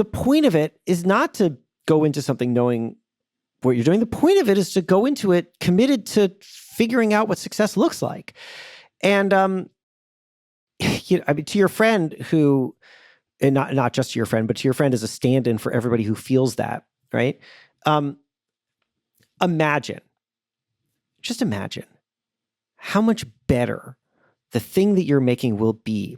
the point of it is not to go into something knowing what you're doing. The point of it is to go into it committed to figuring out what success looks like. And to your friend who, and not just to your friend, but to your friend as a stand-in for everybody who feels that, right? Just imagine how much better the thing that you're making will be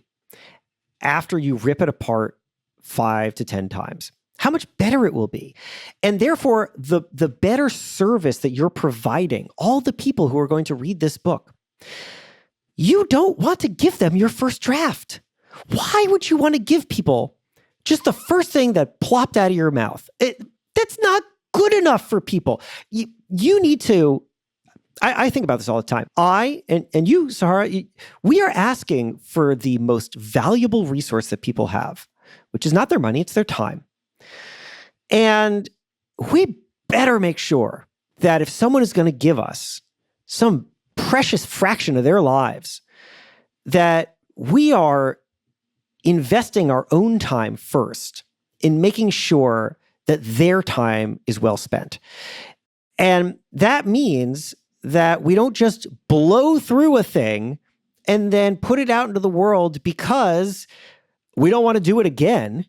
after you rip it apart 5 to 10 times. How much better it will be. And therefore, the better service that you're providing all the people who are going to read this book, you don't want to give them your first draft. Why would you want to give people just the first thing that plopped out of your mouth? That's not good enough for people. You need to, I think about this all the time. And you, Sahara, we are asking for the most valuable resource that people have, which is not their money, it's their time. And we better make sure that if someone is going to give us some precious fraction of their lives, that we are investing our own time first in making sure that their time is well spent. And that means that we don't just blow through a thing and then put it out into the world because we don't want to do it again.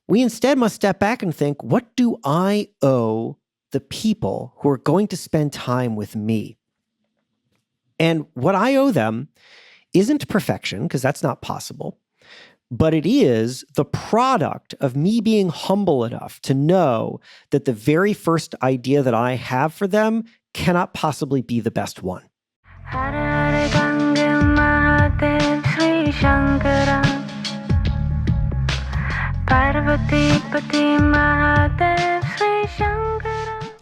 We instead must step back and think, what do I owe the people who are going to spend time with me? And what I owe them isn't perfection, because that's not possible, but it is the product of me being humble enough to know that the very first idea that I have for them cannot possibly be the best one.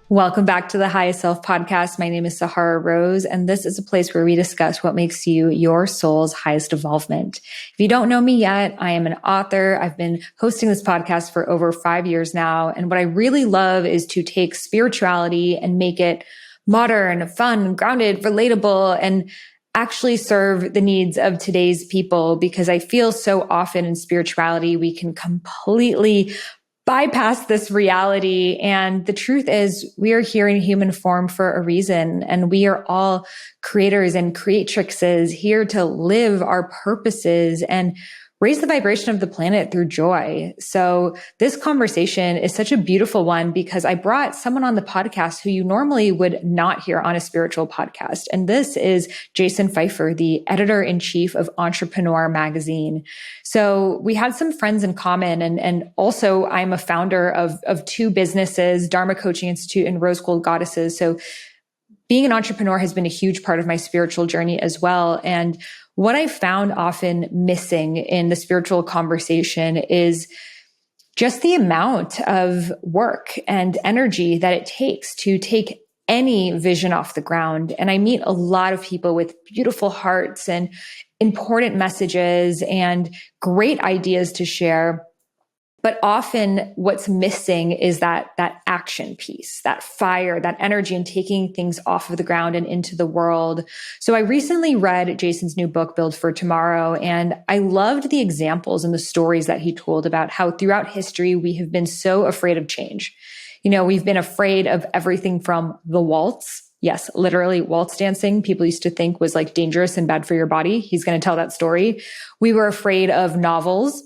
Welcome back to the Highest Self podcast. My name is Sahara Rose, and this is a place where we discuss what makes you your soul's highest evolvement. If you don't know me yet, I am an author. I've been hosting this podcast for over 5 years now. And what I really love is to take spirituality and make it modern, fun, grounded, relatable, and actually serve the needs of today's people, because I feel so often in spirituality, we can completely bypass this reality. And the truth is, we are here in human form for a reason. And we are all creators and creatrixes here to live our purposes and raise the vibration of the planet through joy. So this conversation is such a beautiful one because I brought someone on the podcast who you normally would not hear on a spiritual podcast. And this is Jason Feifer, the editor-in-chief of Entrepreneur magazine. So we had some friends in common. And also I'm a founder of 2 businesses, Dharma Coaching Institute and Rose Gold Goddesses. So being an entrepreneur has been a huge part of my spiritual journey as well. And what I found often missing in the spiritual conversation is just the amount of work and energy that it takes to take any vision off the ground. And I meet a lot of people with beautiful hearts and important messages and great ideas to share. But often what's missing is that action piece, that fire, that energy, and taking things off of the ground and into the world. So I recently read Jason's new book, Build for Tomorrow, and I loved the examples and the stories that he told about how throughout history, we have been so afraid of change. You know, we've been afraid of everything from the waltz. Yes, literally waltz dancing. People used to think was like dangerous and bad for your body. He's going to tell that story. We were afraid of novels.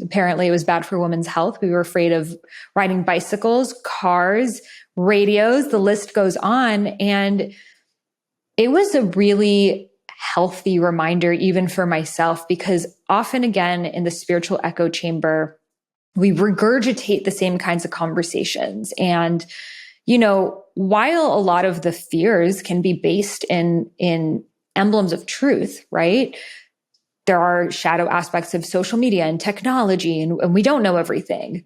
Apparently, it was bad for women's health. We were afraid of riding bicycles, cars, radios, the list goes on. And it was a really healthy reminder, even for myself, because often again, in the spiritual echo chamber, we regurgitate the same kinds of conversations. And, you know, while a lot of the fears can be based in emblems of truth, right? There are shadow aspects of social media and technology, and we don't know everything.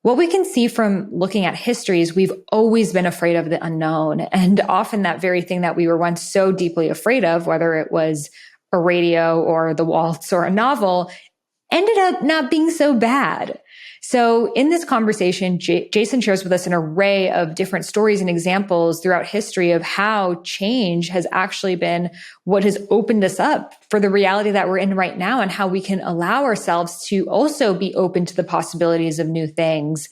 What we can see from looking at history is we've always been afraid of the unknown. And often that very thing that we were once so deeply afraid of, whether it was a radio or the waltz or a novel, ended up not being so bad. So in this conversation, Jason shares with us an array of different stories and examples throughout history of how change has actually been what has opened us up for the reality that we're in right now, and how we can allow ourselves to also be open to the possibilities of new things.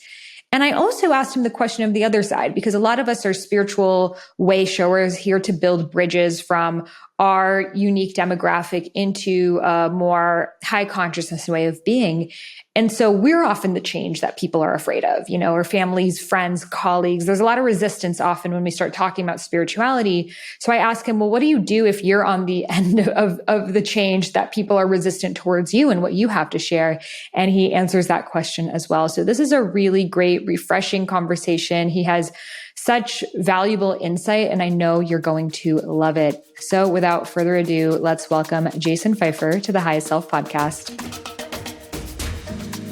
And I also asked him the question of the other side, because a lot of us are spiritual way showers here to build bridges from our unique demographic into a more high consciousness way of being. And so we're often the change that people are afraid of, our families, friends, colleagues. There's a lot of resistance often when we start talking about spirituality. So I asked him, well, what do you do if you're on the end of the change that people are resistant towards you and what you have to share? And he answers that question as well. So this is a really great, refreshing conversation. He has such valuable insight, and I know you're going to love it. So without further ado, let's welcome Jason Feifer to the Highest Self podcast.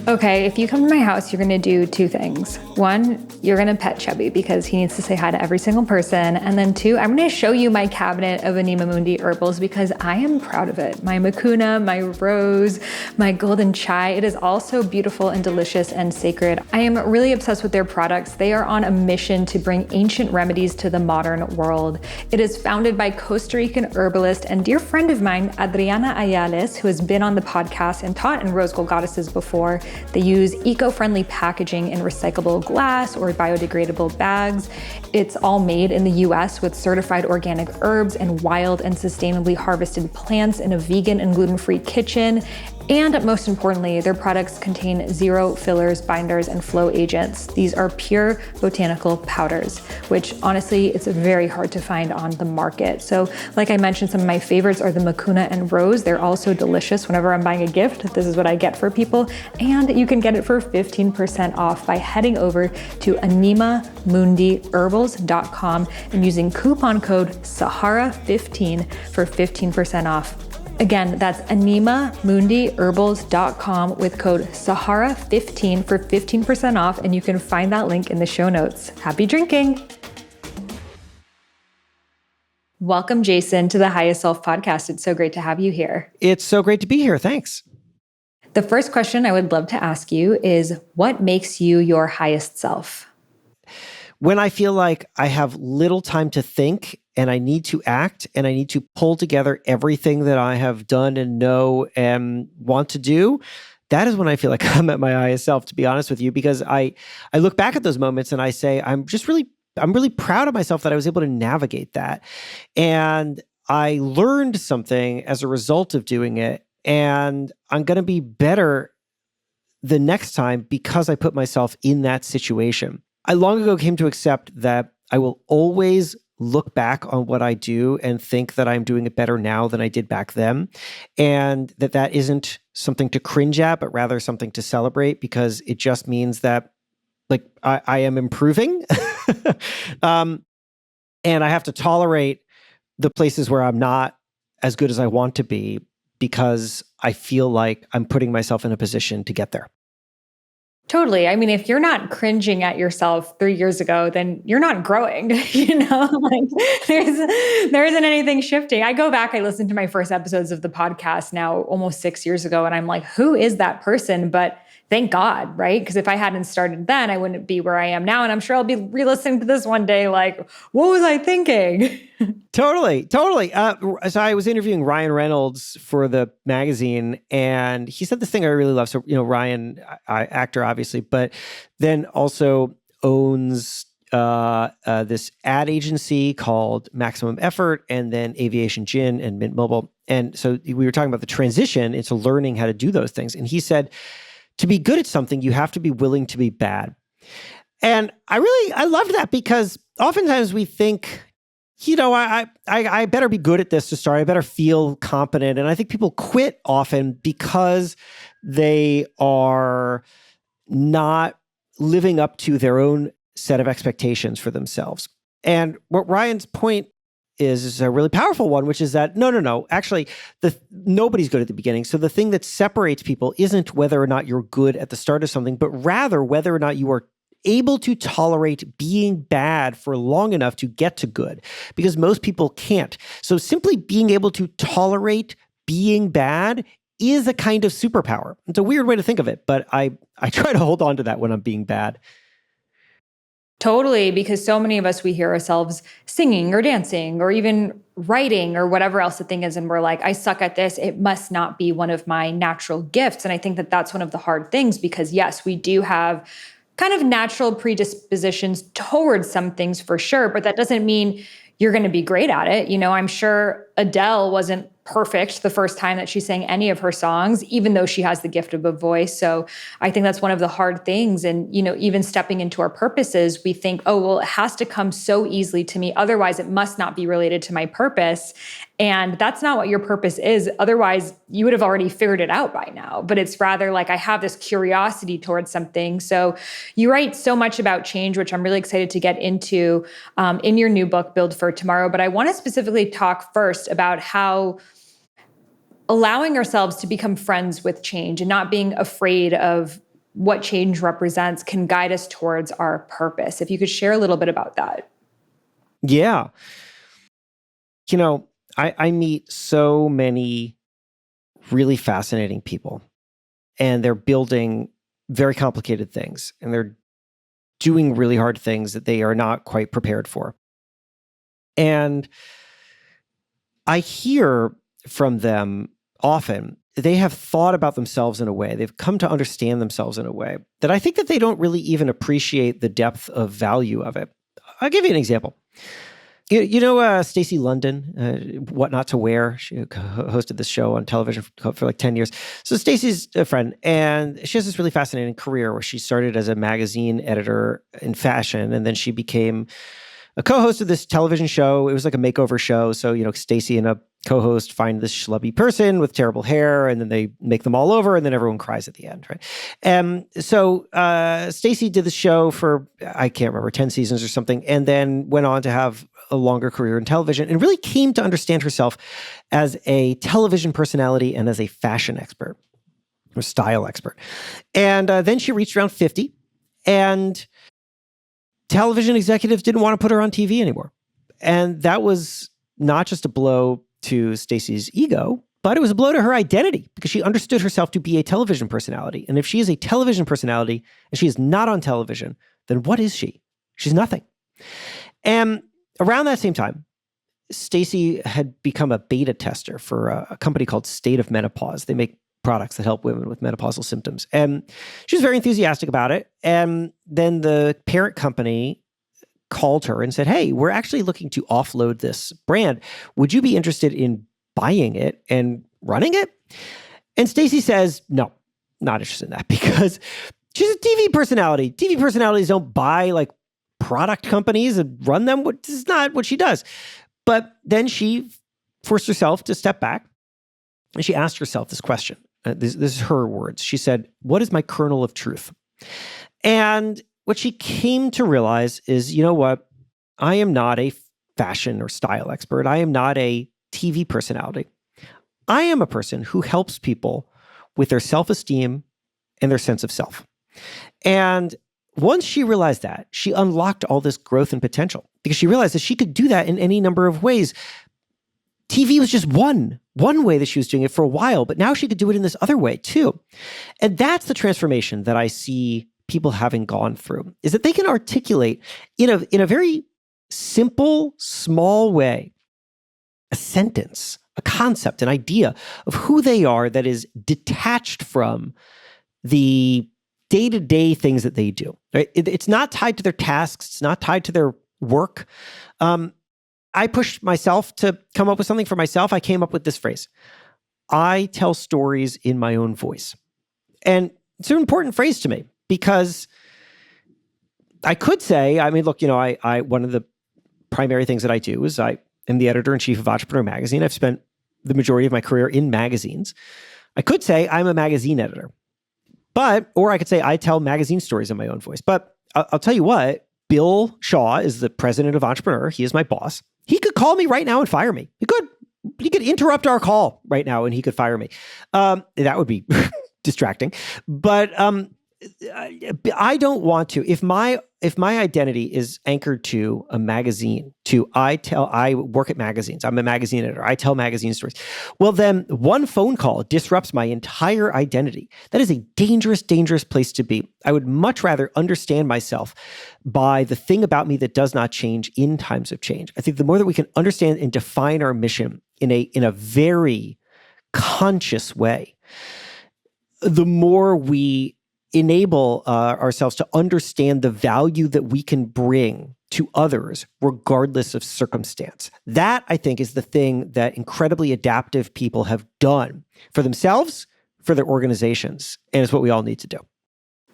Okay, if you come to my house, you're going to do two things. One, you're going to pet Chubby because he needs to say hi to every single person. And then two, I'm going to show you my cabinet of Anima Mundi herbals because I am proud of it. My Mucuna, my rose, my golden chai. It is all so beautiful and delicious and sacred. I am really obsessed with their products. They are on a mission to bring ancient remedies to the modern world. It is founded by Costa Rican herbalist and dear friend of mine, Adriana Ayales, who has been on the podcast and taught in Rose Gold Goddesses before. They use eco-friendly packaging in recyclable glass or biodegradable bags. It's all made in the US with certified organic herbs and wild and sustainably harvested plants in a vegan and gluten-free kitchen. And most importantly, their products contain zero fillers, binders, and flow agents. These are pure botanical powders, which honestly, it's very hard to find on the market. So like I mentioned, some of my favorites are the Mucuna and Rose. They're also delicious. Whenever I'm buying a gift, this is what I get for people. And you can get it for 15% off by heading over to animamundiherbals.com and using coupon code Sahara15 for 15% off. Again, that's animamundiherbals.com with code Sahara15 for 15% off, and you can find that link in the show notes. Happy drinking! Welcome, Jason, to the Highest Self podcast. It's so great to have you here. It's so great to be here. Thanks. The first question I would love to ask you is, what makes you your highest self? When I feel like I have little time to think and I need to act and I need to pull together everything that I have done and know and want to do, that is when I feel like I'm at my highest self, to be honest with you, because I look back at those moments and I say, I'm really proud of myself that I was able to navigate that. And I learned something as a result of doing it. And I'm going to be better the next time because I put myself in that situation. I long ago came to accept that I will always look back on what I do and think that I'm doing it better now than I did back then. And that isn't something to cringe at, but rather something to celebrate, because it just means that like I am improving. And I have to tolerate the places where I'm not as good as I want to be, because I feel like I'm putting myself in a position to get there. Totally. I mean, if you're not cringing at yourself 3 years ago, then you're not growing, like there isn't anything shifting. I go back, I listen to my first episodes of the podcast now almost 6 years ago, and I'm like, who is that person? But thank God, right? Because if I hadn't started then, I wouldn't be where I am now. And I'm sure I'll be re-listening to this one day like, what was I thinking? Totally. So I was interviewing Ryan Reynolds for the magazine, and he said this thing I really love. So, Ryan, actor, obviously, but then also owns this ad agency called Maximum Effort, and then Aviation Gin and Mint Mobile. And so we were talking about the transition into learning how to do those things. And he said, to be good at something, you have to be willing to be bad. And I loved that, because oftentimes we think, I better be good at this to start. I better feel competent. And I think people quit often because they are not living up to their own set of expectations for themselves. And what Ryan's point is a really powerful one, which is that no. Actually, nobody's good at the beginning. So the thing that separates people isn't whether or not you're good at the start of something, but rather whether or not you are able to tolerate being bad for long enough to get to good, because most people can't. So simply being able to tolerate being bad is a kind of superpower. It's a weird way to think of it, but I try to hold on to that when I'm being bad. Totally, because so many of us, we hear ourselves singing or dancing or even writing or whatever else the thing is. And we're like, I suck at this. It must not be one of my natural gifts. And I think that that's one of the hard things because yes, we do have kind of natural predispositions towards some things for sure, but that doesn't mean you're going to be great at it. I'm sure Adele wasn't perfect the first time that she sang any of her songs, even though she has the gift of a voice. So I think that's one of the hard things. And, even stepping into our purposes, we think, oh, well, it has to come so easily to me. Otherwise, it must not be related to my purpose. And that's not what your purpose is. Otherwise, you would have already figured it out by now. But it's rather like I have this curiosity towards something. So you write so much about change, which I'm really excited to get into in your new book, Build for Tomorrow. But I want to specifically talk first about how allowing ourselves to become friends with change and not being afraid of what change represents can guide us towards our purpose. If you could share a little bit about that. Yeah. I meet so many really fascinating people, and they're building very complicated things, and they're doing really hard things that they are not quite prepared for. And I hear from them often, they have thought about themselves in a way, they've come to understand themselves in a way that I think that they don't really even appreciate the depth of value of it. I'll give you an example. Stacey London, What Not to Wear. She hosted this show on television for like 10 years. So Stacey's a friend, and she has this really fascinating career where she started as a magazine editor in fashion, and then she became a co-host of this television show. It was like a makeover show. So, Stacey and a co-host find this schlubby person with terrible hair, and then they make them all over, and then everyone cries at the end, right? So Stacey did the show for, I can't remember, 10 seasons or something, and then went on to have a longer career in television and really came to understand herself as a television personality and as a fashion expert or style expert. And then she reached around 50, and television executives didn't want to put her on TV anymore. And that was not just a blow to Stacey's ego, but it was a blow to her identity because she understood herself to be a television personality. And if she is a television personality and she is not on television, then what is she? She's nothing. And around that same time, Stacey had become a beta tester for a company called State of Menopause. They make products that help women with menopausal symptoms. And she was very enthusiastic about it. And then the parent company called her and said, hey, we're actually looking to offload this brand. Would you be interested in buying it and running it? And Stacey says, no, not interested in that because she's a TV personality. TV personalities don't buy like product companies and run them. This is not what she does. But then she forced herself to step back and she asked herself this question. This is her words. She said, what is my kernel of truth? And what she came to realize is, you know what? I am not a fashion or style expert. I am not a TV personality. I am a person who helps people with their self-esteem and their sense of self. And once she realized that, she unlocked all this growth and potential because she realized that she could do that in any number of ways. TV was just one way that she was doing it for a while, but now she could do it in this other way too. And that's the transformation that I see people having gone through, is that they can articulate in a very simple, small way, a sentence, a concept, an idea of who they are that is detached from the day-to-day things that they do. Right? It's not tied to their tasks. It's not tied to their work. I pushed myself to come up with something for myself. I came up with this phrase. I tell stories in my own voice. And it's an important phrase to me because I could say, I mean, look, I one of the primary things that I do is I am the editor-in-chief of Entrepreneur Magazine. I've spent the majority of my career in magazines. I could say I'm a magazine editor, or I could say I tell magazine stories in my own voice. But I'll tell you what, Bill Shaw is the president of Entrepreneur. He is my boss. He could call me right now and fire me. He could interrupt our call right now and he could fire me. That would be distracting. But I don't want to. If my if my identity is anchored to a magazine, I work at magazines, I'm a magazine editor, I tell magazine stories. Well, then one phone call disrupts my entire identity. That is a dangerous, dangerous place to be. I would much rather understand myself by the thing about me that does not change in times of change. I think the more that we can understand and define our mission in a very conscious way, the more we enable ourselves to understand the value that we can bring to others, regardless of circumstance. That, I think, is the thing that incredibly adaptive people have done for themselves, for their organizations, and it's what we all need to do.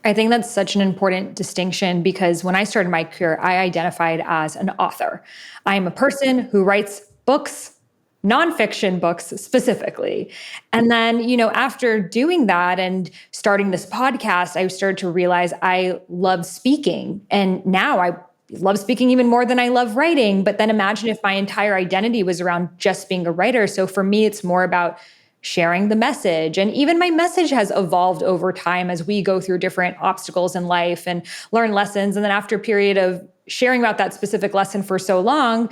I think that's such an important distinction because when I started my career, I identified as an author. I am a person who writes books, nonfiction books specifically. And then, after doing that and starting this podcast, I started to realize I love speaking. And now I love speaking even more than I love writing. But then imagine if my entire identity was around just being a writer. So for me, it's more about sharing the message. And even my message has evolved over time as we go through different obstacles in life and learn lessons. And then after a period of sharing about that specific lesson for so long,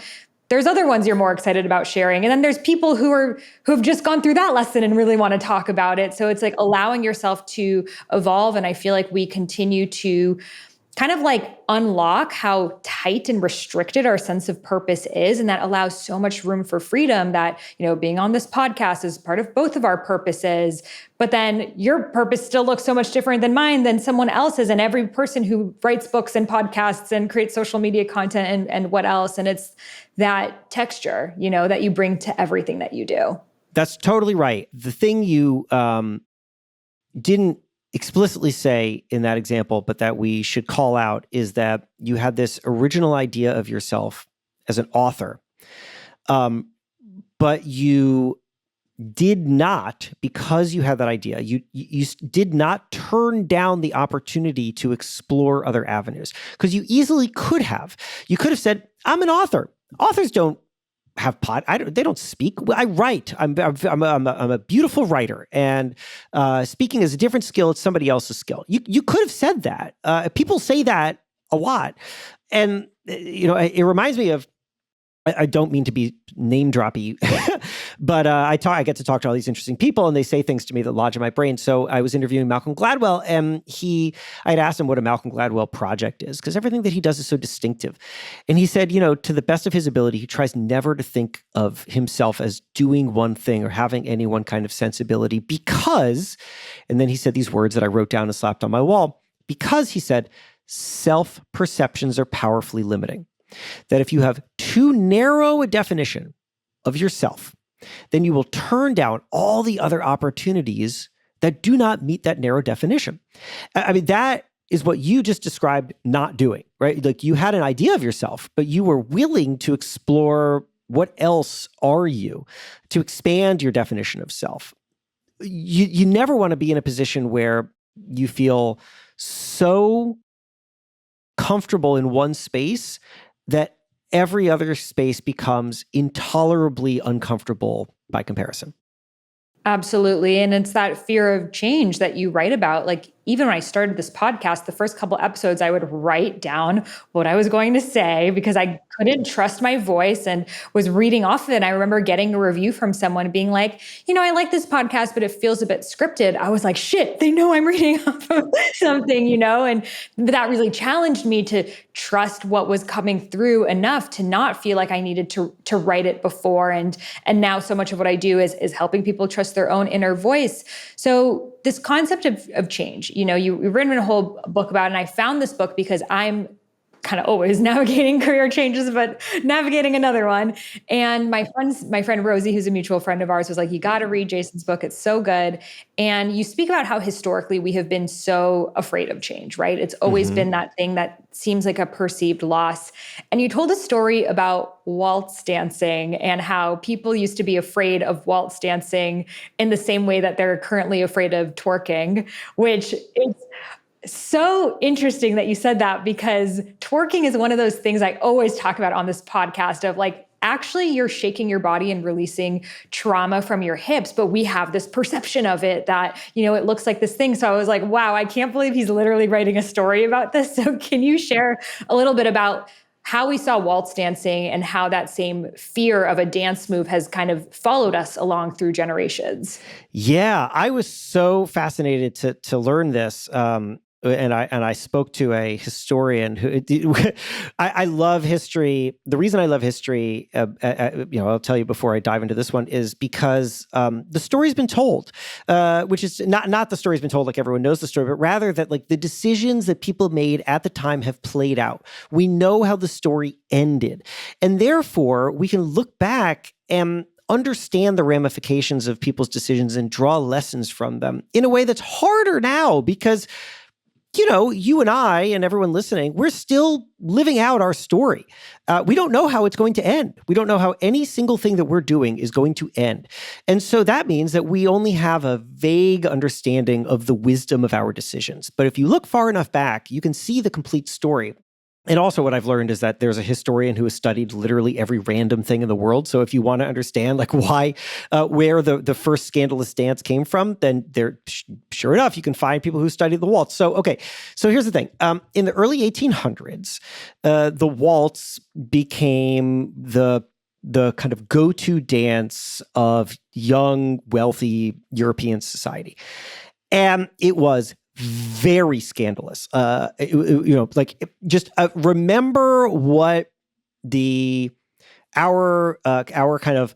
there's other ones you're more excited about sharing. And then there's people who've just gone through that lesson and really want to talk about it. So it's like allowing yourself to evolve. And I feel like we continue to kind of like unlock how tight and restricted our sense of purpose is. And that allows so much room for freedom that, being on this podcast is part of both of our purposes. But then your purpose still looks so much different than mine than someone else's. And every person who writes books and podcasts and creates social media content and what else. And it's that texture, that you bring to everything that you do. That's totally right. The thing you didn't explicitly say in that example, but that we should call out is that you had this original idea of yourself as an author, but you did not, because you had that idea, you did not turn down the opportunity to explore other avenues, because you easily could have. You could have said, "I'm an author. Authors don't have they don't speak. I write. I'm a beautiful writer, and speaking is a different skill. It's somebody else's skill." You could have said that. People say that a lot, and it reminds me of. I don't mean to be name droppy, but I get to talk to all these interesting people, and they say things to me that lodge in my brain. So I was interviewing Malcolm Gladwell, and I had asked him what a Malcolm Gladwell project is, because everything that he does is so distinctive. And he said, to the best of his ability, he tries never to think of himself as doing one thing or having any one kind of sensibility because, and then he said these words that I wrote down and slapped on my wall, because he said, self-perceptions are powerfully limiting. That if you have too narrow a definition of yourself, then you will turn down all the other opportunities that do not meet that narrow definition. I mean, that is what you just described not doing, right? Like you had an idea of yourself, but you were willing to explore what else are you, to expand your definition of self. You never want to be in a position where you feel so comfortable in one space that every other space becomes intolerably uncomfortable by comparison. Absolutely. And it's that fear of change that you write about. Like, even when I started this podcast, the first couple episodes, I would write down what I was going to say because I couldn't trust my voice and was reading off of it. And I remember getting a review from someone being like, I like this podcast, but it feels a bit scripted. I was like, shit, they know I'm reading off of something, and that really challenged me to trust what was coming through enough to not feel like I needed to write it before. And now so much of what I do is helping people trust their own inner voice. So this concept of change, you've written a whole book about it, and I found this book because I'm kind of always navigating career changes, but navigating another one. And my friend Rosie, who's a mutual friend of ours, was like, you got to read Jason's book. It's so good. And you speak about how historically we have been so afraid of change, right? It's always been that thing that seems like a perceived loss. And you told a story about waltz dancing and how people used to be afraid of waltz dancing in the same way that they're currently afraid of twerking, which is so interesting that you said that, because twerking is one of those things I always talk about on this podcast of like, actually you're shaking your body and releasing trauma from your hips, but we have this perception of it that, it looks like this thing. So I was like, wow, I can't believe he's literally writing a story about this. So can you share a little bit about how we saw waltz dancing and how that same fear of a dance move has kind of followed us along through generations? Yeah, I was so fascinated to learn this. And I spoke to a historian who I love history. The reason I love history, I'll tell you before I dive into this one, is because the story's been told, which is not the story's been told like everyone knows the story, but rather that like the decisions that people made at the time have played out. We know how the story ended, and therefore we can look back and understand the ramifications of people's decisions and draw lessons from them in a way that's harder now because you and I and everyone listening, we're still living out our story. We don't know how it's going to end. We don't know how any single thing that we're doing is going to end. And so that means that we only have a vague understanding of the wisdom of our decisions. But if you look far enough back, you can see the complete story. And also what I've learned is that there's a historian who has studied literally every random thing in the world. So if you want to understand like why, where the first scandalous dance came from, then sure enough, you can find people who studied the waltz. So, okay. So here's the thing. In the early 1800s, the waltz became the kind of go-to dance of young, wealthy European society. And it was very scandalous. Remember what our kind of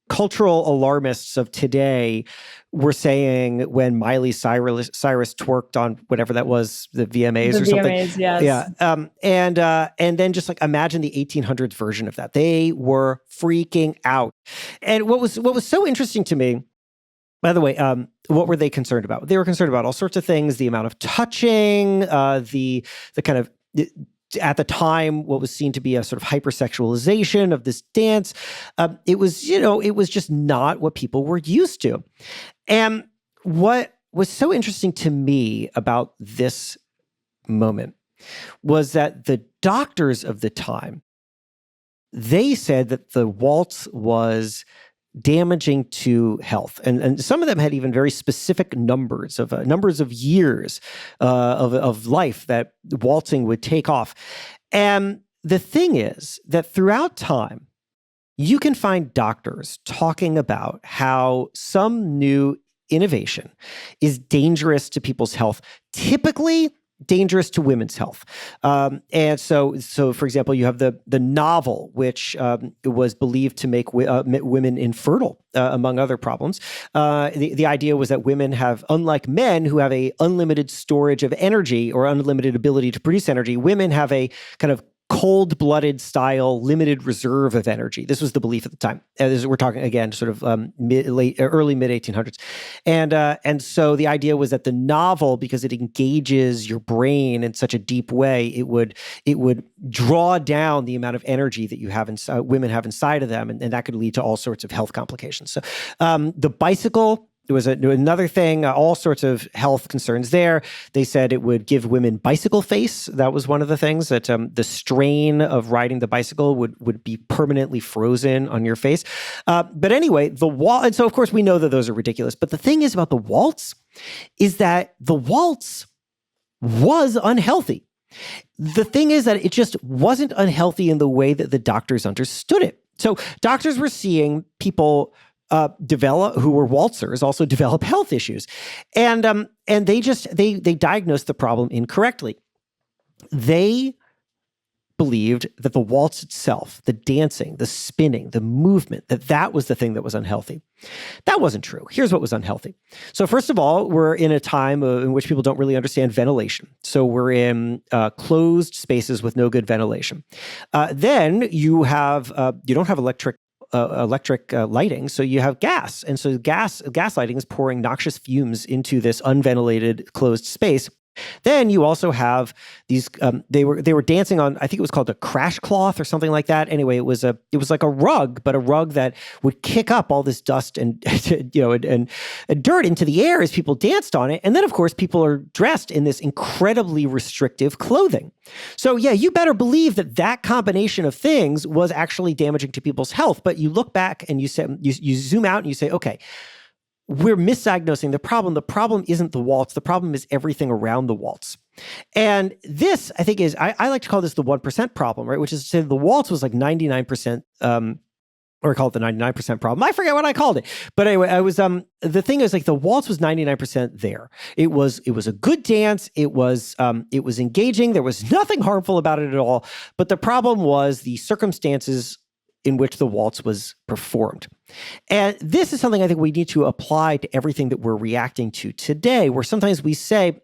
cultural alarmists of today were saying when Miley Cyrus twerked on whatever that was, the VMAs or something. VMAs, yes. Yeah. And then just like imagine the 1800s version of that. They were freaking out. And what was so interesting to me, by the way, what were they concerned about? They were concerned about all sorts of things, the amount of touching, the kind of, at the time, what was seen to be a sort of hypersexualization of this dance. It was just not what people were used to. And what was so interesting to me about this moment was that the doctors of the time, they said that the waltz was damaging to health. And some of them had even very specific numbers of years of life that waltzing would take off. And the thing is that throughout time, you can find doctors talking about how some new innovation is dangerous to people's health, typically dangerous to women's health. And so for example, you have the novel, which was believed to make women infertile, among other problems. The idea was that women have, unlike men who have a unlimited storage of energy or unlimited ability to produce energy, women have a kind of cold-blooded style, limited reserve of energy. This was the belief at the time. We're talking again, sort of early mid 1800s, and so the idea was that the novel, because it engages your brain in such a deep way, it would draw down the amount of energy that you have women have inside of them, and that could lead to all sorts of health complications. So the bicycle. There was another thing, all sorts of health concerns there. They said it would give women bicycle face. That was one of the things, that the strain of riding the bicycle would be permanently frozen on your face. But anyway, and so of course we know that those are ridiculous. But the thing is about the waltz is that the waltz was unhealthy. The thing is that it just wasn't unhealthy in the way that the doctors understood it. So doctors were seeing people who were waltzers also develop health issues. And they diagnosed the problem incorrectly. They believed that the waltz itself, the dancing, the spinning, the movement, that was the thing that was unhealthy. That wasn't true. Here's what was unhealthy. So first of all, we're in a time in which people don't really understand ventilation. So we're in closed spaces with no good ventilation. Then you don't have electric lighting, so you have gas. And so gas lighting is pouring noxious fumes into this unventilated closed space. Then you also have these. They were dancing on. I think it was called a crash cloth or something like that. Anyway, it was like a rug, but a rug that would kick up all this dust and and dirt into the air as people danced on it. And then of course people are dressed in this incredibly restrictive clothing. So yeah, you better believe that combination of things was actually damaging to people's health. But you look back and you say you zoom out and you say, okay, we're misdiagnosing the problem. The problem isn't the waltz. The problem is everything around the waltz. And this, I think, is, I like to call this the 1% problem, right? Which is to say the waltz was like 99%, or I call it the 99% problem. I forget what I called it. But anyway, the thing is, like, the waltz was 99% there. It was a good dance. It was engaging. There was nothing harmful about it at all. But the problem was the circumstances in which the waltz was performed. And this is something I think we need to apply to everything that we're reacting to today, where sometimes we say,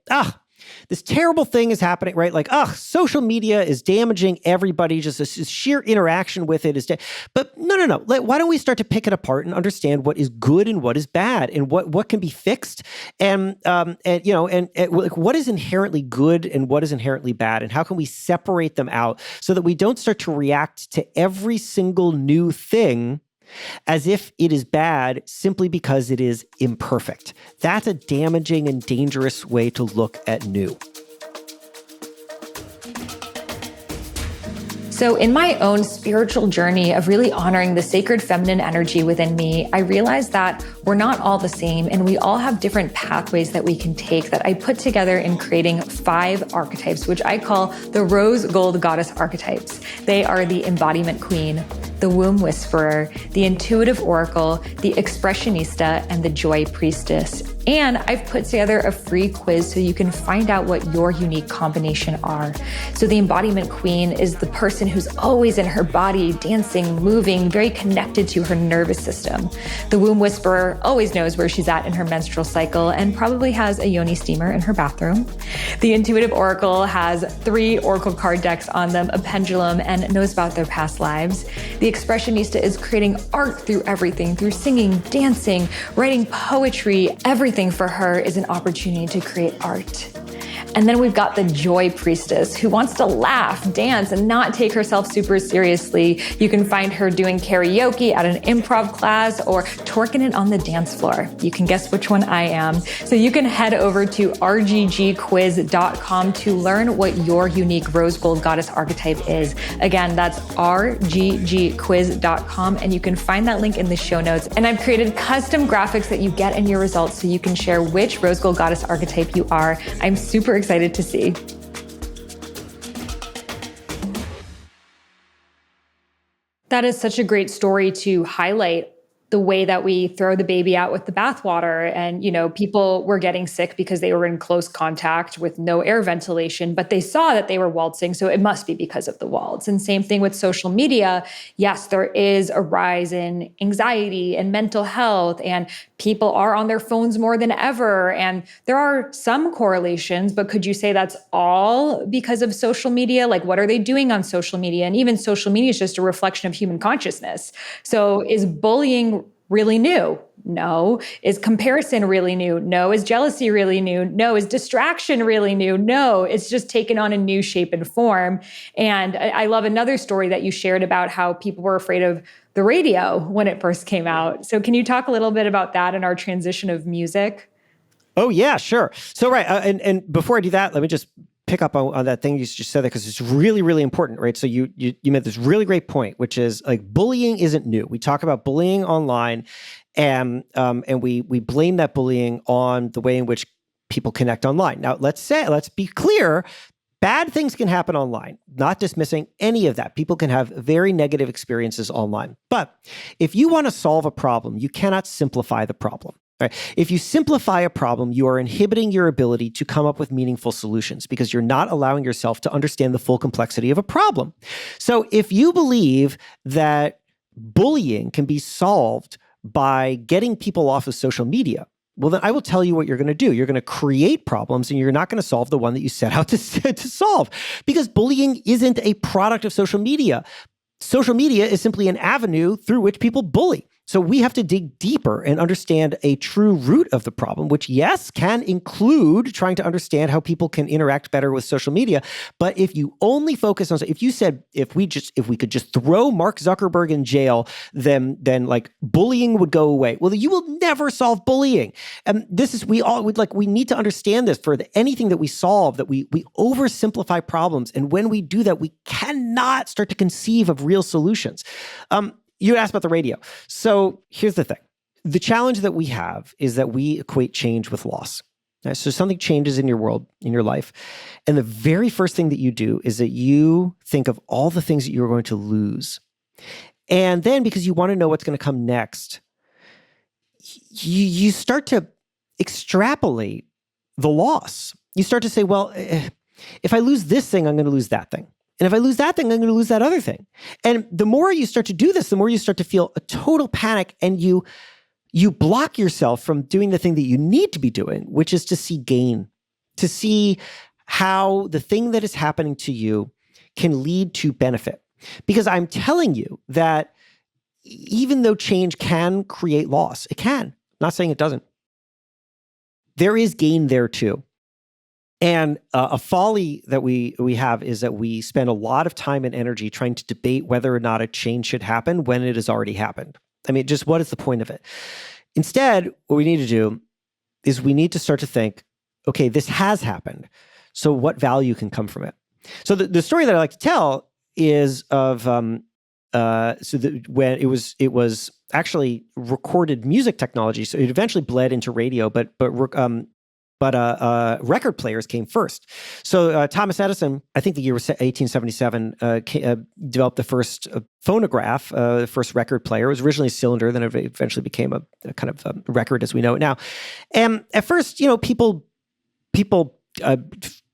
this terrible thing is happening, right? Like, social media is damaging everybody. Just this sheer interaction with it is. But no. Why don't we start to pick it apart and understand what is good and what is bad, and what can be fixed, and what is inherently good and what is inherently bad, and how can we separate them out so that we don't start to react to every single new thing as if it is bad simply because it is imperfect. That's a damaging and dangerous way to look at new. So in my own spiritual journey of really honoring the sacred feminine energy within me, I realized that we're not all the same, and we all have different pathways that we can take that I put together in creating 5 archetypes, which I call the rose gold goddess archetypes. They are the embodiment queen, the womb whisperer, the intuitive oracle, the expressionista, and the joy priestess. And I've put together a free quiz so you can find out what your unique combination are. So the embodiment queen is the person who's always in her body, dancing, moving, very connected to her nervous system. The womb whisperer always knows where she's at in her menstrual cycle and probably has a yoni steamer in her bathroom. The intuitive oracle has 3 oracle card decks on them, a pendulum, and knows about their past lives. The expressionista is creating art through everything, through singing, dancing, writing poetry. Everything for her is an opportunity to create art. And then we've got the joy priestess who wants to laugh, dance, and not take herself super seriously. You can find her doing karaoke at an improv class or twerking it on the dance floor. You can guess which one I am. So you can head over to rggquiz.com to learn what your unique rose gold goddess archetype is. Again, that's rggquiz.com, and you can find that link in the show notes. And I've created custom graphics that you get in your results so you can share which rose gold goddess archetype you are. I'm super excited to see. That is such a great story to highlight the way that we throw the baby out with the bathwater. And, people were getting sick because they were in close contact with no air ventilation, but they saw that they were waltzing. So it must be because of the waltz. And same thing with social media. Yes, there is a rise in anxiety and mental health, and people are on their phones more than ever. And there are some correlations, but could you say that's all because of social media? Like, what are they doing on social media? And even social media is just a reflection of human consciousness. So is bullying really new? No. Is comparison really new? No. Is jealousy really new? No. Is distraction really new? No. It's just taken on a new shape and form. And I love another story that you shared about how people were afraid of the radio when it first came out. So can you talk a little bit about that and our transition of music? Oh, yeah, sure. So, right. And before I do that, let me just pick up on that thing you just said there, because it's really, really important, right? So you made this really great point, which is like bullying isn't new. We talk about bullying online, and we blame that bullying on the way in which people connect online. Now, let's be clear. Bad things can happen online, not dismissing any of that. People can have very negative experiences online. But if you want to solve a problem, you cannot simplify the problem. Right? If you simplify a problem, you are inhibiting your ability to come up with meaningful solutions because you're not allowing yourself to understand the full complexity of a problem. So if you believe that bullying can be solved by getting people off of social media, well, then I will tell you what you're going to do. You're going to create problems, and you're not going to solve the one that you set out to solve, because bullying isn't a product of social media. Social media is simply an avenue through which people bully. So we have to dig deeper and understand a true root of the problem, which, yes, can include trying to understand how people can interact better with social media. But if you only focus on, if you said, if we could just throw Mark Zuckerberg in jail, then like bullying would go away. Well, you will never solve bullying. And we need to understand this for anything that we solve, that we oversimplify problems. And when we do that, we cannot start to conceive of real solutions. You asked about the radio. So here's the thing. The challenge that we have is that we equate change with loss. So something changes in your world, in your life. And the very first thing that you do is that you think of all the things that you're going to lose. And then because you want to know what's going to come next, you start to extrapolate the loss. You start to say, well, if I lose this thing, I'm going to lose that thing. And if I lose that thing, I'm going to lose that other thing. And the more you start to do this, the more you start to feel a total panic, and you block yourself from doing the thing that you need to be doing, which is to see gain, to see how the thing that is happening to you can lead to benefit. Because I'm telling you that even though change can create loss, it can. I'm not saying it doesn't. There is gain there too. And a folly that we have is that we spend a lot of time and energy trying to debate whether or not a change should happen when it has already happened. I mean, just what is the point of it? Instead, what we need to do is we need to start to think, okay, this has happened. So what value can come from it? So the story that I like to tell is of when it was actually recorded music technology. So it eventually bled into radio, but record players came first. So Thomas Edison, I think the year was 1877, developed the first phonograph, the first record player. It was originally a cylinder, then it eventually became a kind of record as we know it now. And at first, people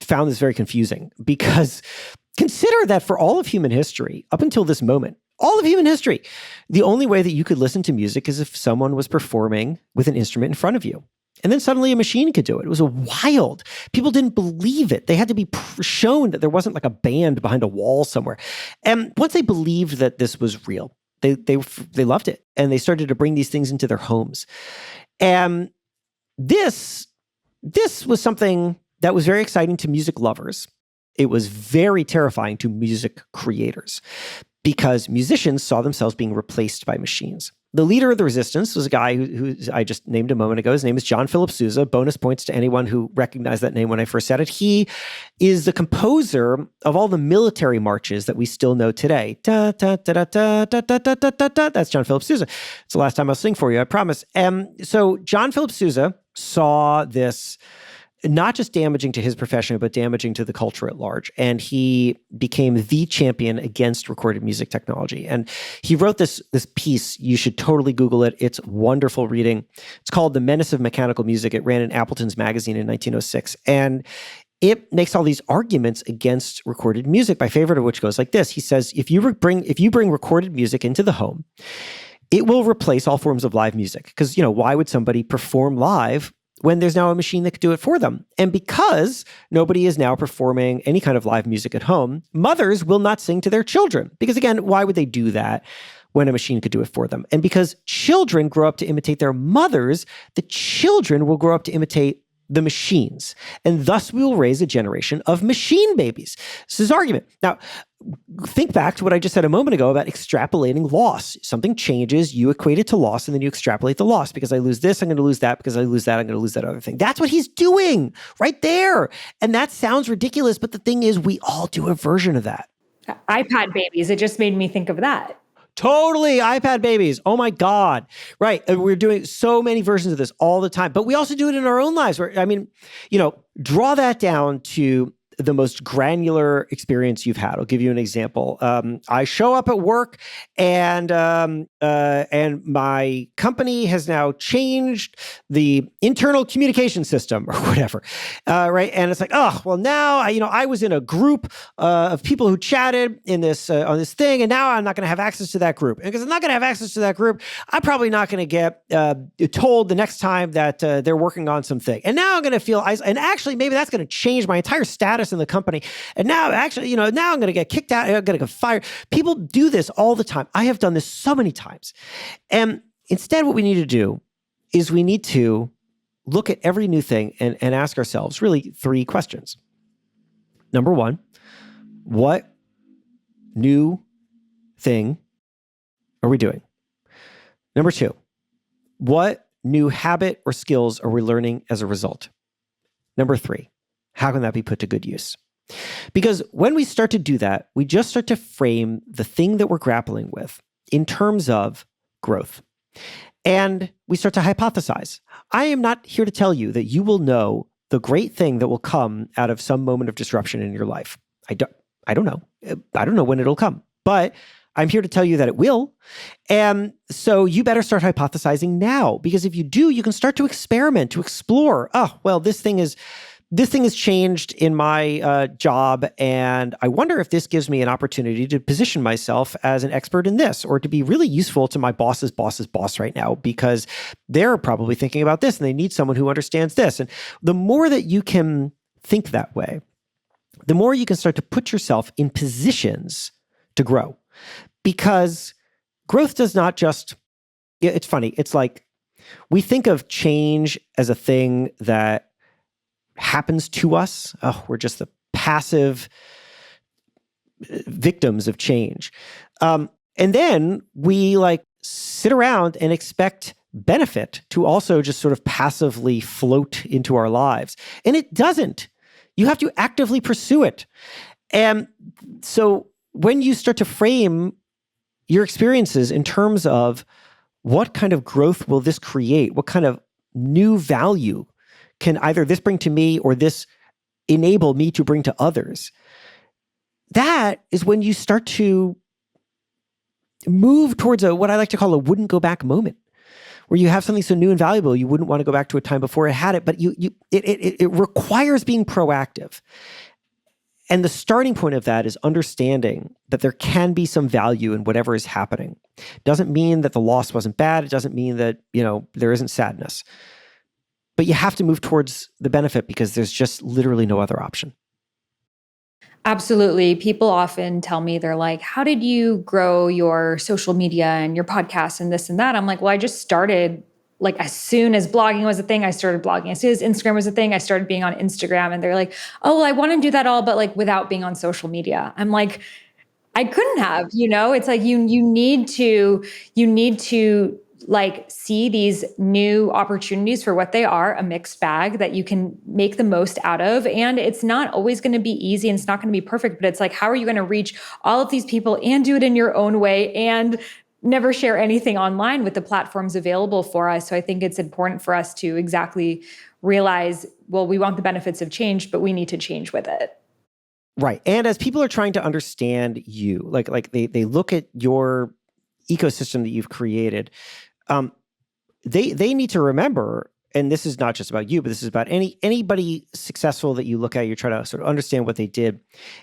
found this very confusing, because consider that for all of human history, up until this moment, all of human history, the only way that you could listen to music is if someone was performing with an instrument in front of you. And then suddenly a machine could do it. It was wild. People didn't believe it. They had to be shown that there wasn't like a band behind a wall somewhere. And once they believed that this was real, they loved it. And they started to bring these things into their homes. And this was something that was very exciting to music lovers. It was very terrifying to music creators, because musicians saw themselves being replaced by machines. The leader of the resistance was a guy who I just named a moment ago. His name is John Philip Sousa. Bonus points to anyone who recognized that name when I first said it. He is the composer of all the military marches that we still know today. Da, da, da, da, da, da, da, da, da, da. That's John Philip Sousa. It's the last time I'll sing for you, I promise. So John Philip Sousa saw this not just damaging to his profession, but damaging to the culture at large. And he became the champion against recorded music technology. And he wrote this piece. You should totally Google it. It's wonderful reading. It's called The Menace of Mechanical Music. It ran in Appleton's magazine in 1906. And it makes all these arguments against recorded music, my favorite of which goes like this. He says, if you bring recorded music into the home, it will replace all forms of live music. Because, why would somebody perform live when there's now a machine that could do it for them? And because nobody is now performing any kind of live music at home, mothers will not sing to their children. Because again, why would they do that when a machine could do it for them? And because children grow up to imitate their mothers, the children will grow up to imitate the machines. And thus we will raise a generation of machine babies. This is his argument. Now, think back to what I just said a moment ago about extrapolating loss. Something changes, you equate it to loss, and then you extrapolate the loss. Because I lose this, I'm going to lose that. Because I lose that, I'm going to lose that other thing. That's what he's doing right there. And that sounds ridiculous, but the thing is, we all do a version of that. iPad babies, it just made me think of that. Totally. iPad babies. Oh my God. Right. And we're doing so many versions of this all the time, but we also do it in our own lives draw that down to the most granular experience you've had. I'll give you an example. I show up at work and my company has now changed the internal communication system or whatever. Right. And it's like, oh, well now, I was in a group of people who chatted in this, on this thing. And now I'm not going to have access to that group. And because I'm not going to have access to that group, I'm probably not going to get told the next time that they're working on something. And now I'm going to feel, and actually maybe that's going to change my entire status in the company. And now actually, now I'm going to get kicked out. I'm going to get fired. People do this all the time. I have done this so many times. And Instead, what we need to do is we need to look at every new thing and ask ourselves really 3 questions. Number 1, what new thing are we doing? Number 2, what new habit or skills are we learning as a result? Number 3, how can that be put to good use? Because when we start to do that, we just start to frame the thing that we're grappling with in terms of growth. And we start to hypothesize. I am not here to tell you that you will know the great thing that will come out of some moment of disruption in your life. I don't know. I don't know when it'll come, but I'm here to tell you that it will. And so you better start hypothesizing now, because if you do, you can start to experiment, to explore. Oh, well, this thing has changed in my job, and I wonder if this gives me an opportunity to position myself as an expert in this, or to be really useful to my boss's boss's boss right now, because they're probably thinking about this and they need someone who understands this. And the more that you can think that way, the more you can start to put yourself in positions to grow. Because growth does not just, it's funny, it's like we think of change as a thing that happens to us. Oh, we're just the passive victims of change. And then we sit around and expect benefit to also just sort of passively float into our lives. And it doesn't. You have to actively pursue it. And so when you start to frame your experiences in terms of what kind of growth will this create, what kind of new value can either this bring to me or this enable me to bring to others, that is when you start to move towards what I like to call a wouldn't go back moment, where you have something so new and valuable, you wouldn't want to go back to a time before it had it, but it requires being proactive. And the starting point of that is understanding that there can be some value in whatever is happening. Doesn't mean that the loss wasn't bad. It doesn't mean that, there isn't sadness. But you have to move towards the benefit because there's just literally no other option. Absolutely. People often tell me, they're like, how did you grow your social media and your podcast and this and that? I'm like, well, I just started as soon as blogging was a thing, I started blogging. As soon as Instagram was a thing, I started being on Instagram. And they're like, oh, well, I want to do that all, but without being on social media. I'm like, I couldn't have, it's like, you need to see these new opportunities for what they are, a mixed bag that you can make the most out of. And it's not always going to be easy and it's not going to be perfect, but it's like, how are you going to reach all of these people and do it in your own way and never share anything online with the platforms available for us? So I think it's important for us to exactly realize, well, we want the benefits of change, but we need to change with it. Right. And as people are trying to understand you, they look at your ecosystem that you've created, they need to remember, and this is not just about you, but this is about anybody successful that you look at, you're trying to sort of understand what they did,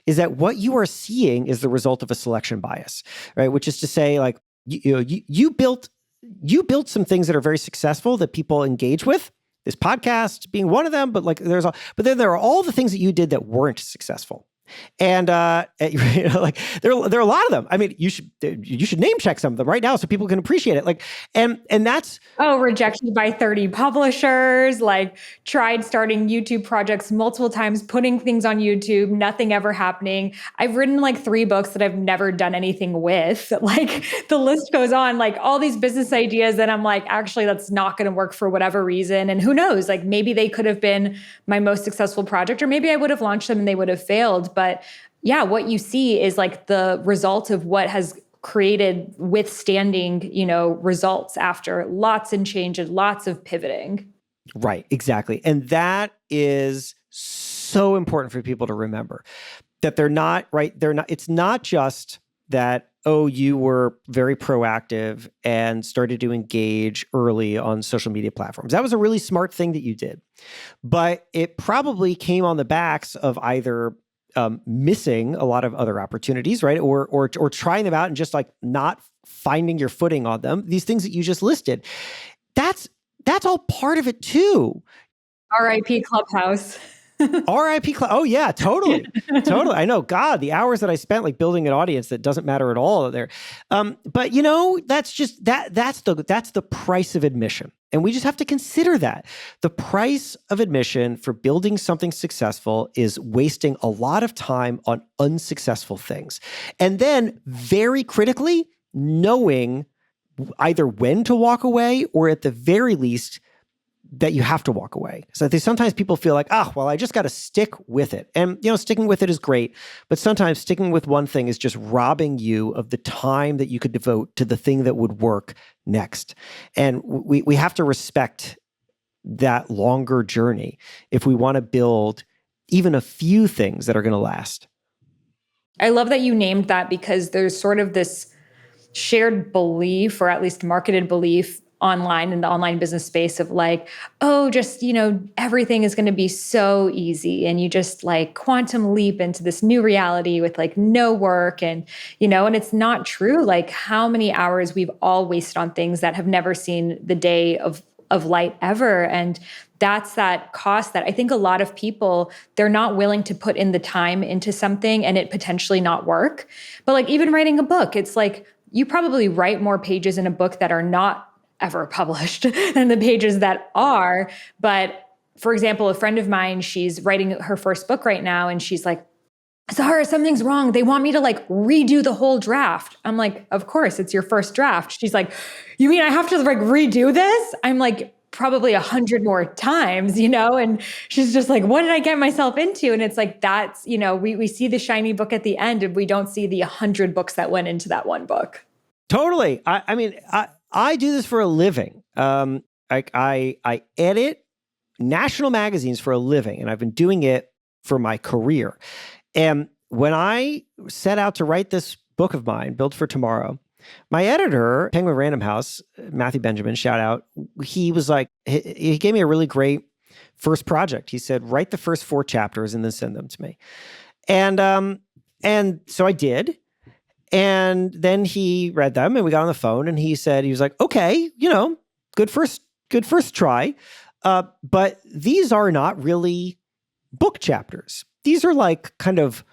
is that what you are seeing is the result of a selection bias, right? Which is to say, you built some things that are very successful that people engage with. This podcast being one of them, but then there are all the things that you did that weren't successful. And there are a lot of them. I mean, you should name check some of them right now so people can appreciate it. And that's rejected by 30 publishers. Tried starting YouTube projects multiple times, putting things on YouTube, nothing ever happening. I've written 3 books that I've never done anything with. The list goes on. All these business ideas that I'm actually that's not going to work for whatever reason. And who knows? Maybe they could have been my most successful project, or maybe I would have launched them and they would have failed. But yeah, what you see is the result of what has created withstanding, results after lots and change and lots of pivoting. Right, exactly. And that is so important for people to remember, that they're not, it's not just that, oh, you were very proactive and started to engage early on social media platforms. That was a really smart thing that you did. But it probably came on the backs of either missing a lot of other opportunities, right? Or trying them out and just not finding your footing on them. These things that you just listed, that's all part of it too. R.I.P. Clubhouse. RIP. Oh yeah, totally, totally. I know. God, the hours that I spent like building an audience that doesn't matter at all there. But that's just that's the price of admission, and we just have to consider that the price of admission for building something successful is wasting a lot of time on unsuccessful things, and then very critically knowing either when to walk away or at the very least that you have to walk away. So I think sometimes people feel like, well, I just got to stick with it. And, sticking with it is great. But sometimes sticking with one thing is just robbing you of the time that you could devote to the thing that would work next. And we have to respect that longer journey if we want to build even a few things that are going to last. I love that you named that, because there's sort of this shared belief, or at least marketed belief online in the online business space, of like, just, everything is going to be so easy. And you just like quantum leap into this new reality with like no work. And, and it's not true. Like how many hours we've all wasted on things that have never seen the day of light ever. And that's that cost that I think a lot of people, they're not willing to put in the time into something and it potentially not work. But like even writing a book, it's like you probably write more pages in a book that are not ever published than the pages that are. But for example, a friend of mine, she's writing her first book right now, and she's like, Zahara, something's wrong. They want me to like redo the whole draft. I'm like, of course, it's your first draft. She's like, you mean I have to like redo this? I'm like, probably 100 more times, and she's just like, what did I get myself into? And it's like, that's, we see the shiny book at the end, and we don't see the 100 books that went into that one book. Totally. I mean, I do this for a living. I edit national magazines for a living, and I've been doing it for my career. And when I set out to write this book of mine, Built for Tomorrow, my editor, Penguin Random House, Matthew Benjamin, shout out, he was like, he gave me a really great first project. He said, write the first 4 chapters and then send them to me. And so I did. And then he read them and we got on the phone and he was like, okay, good first try. But these are not really book chapters. These are like kind of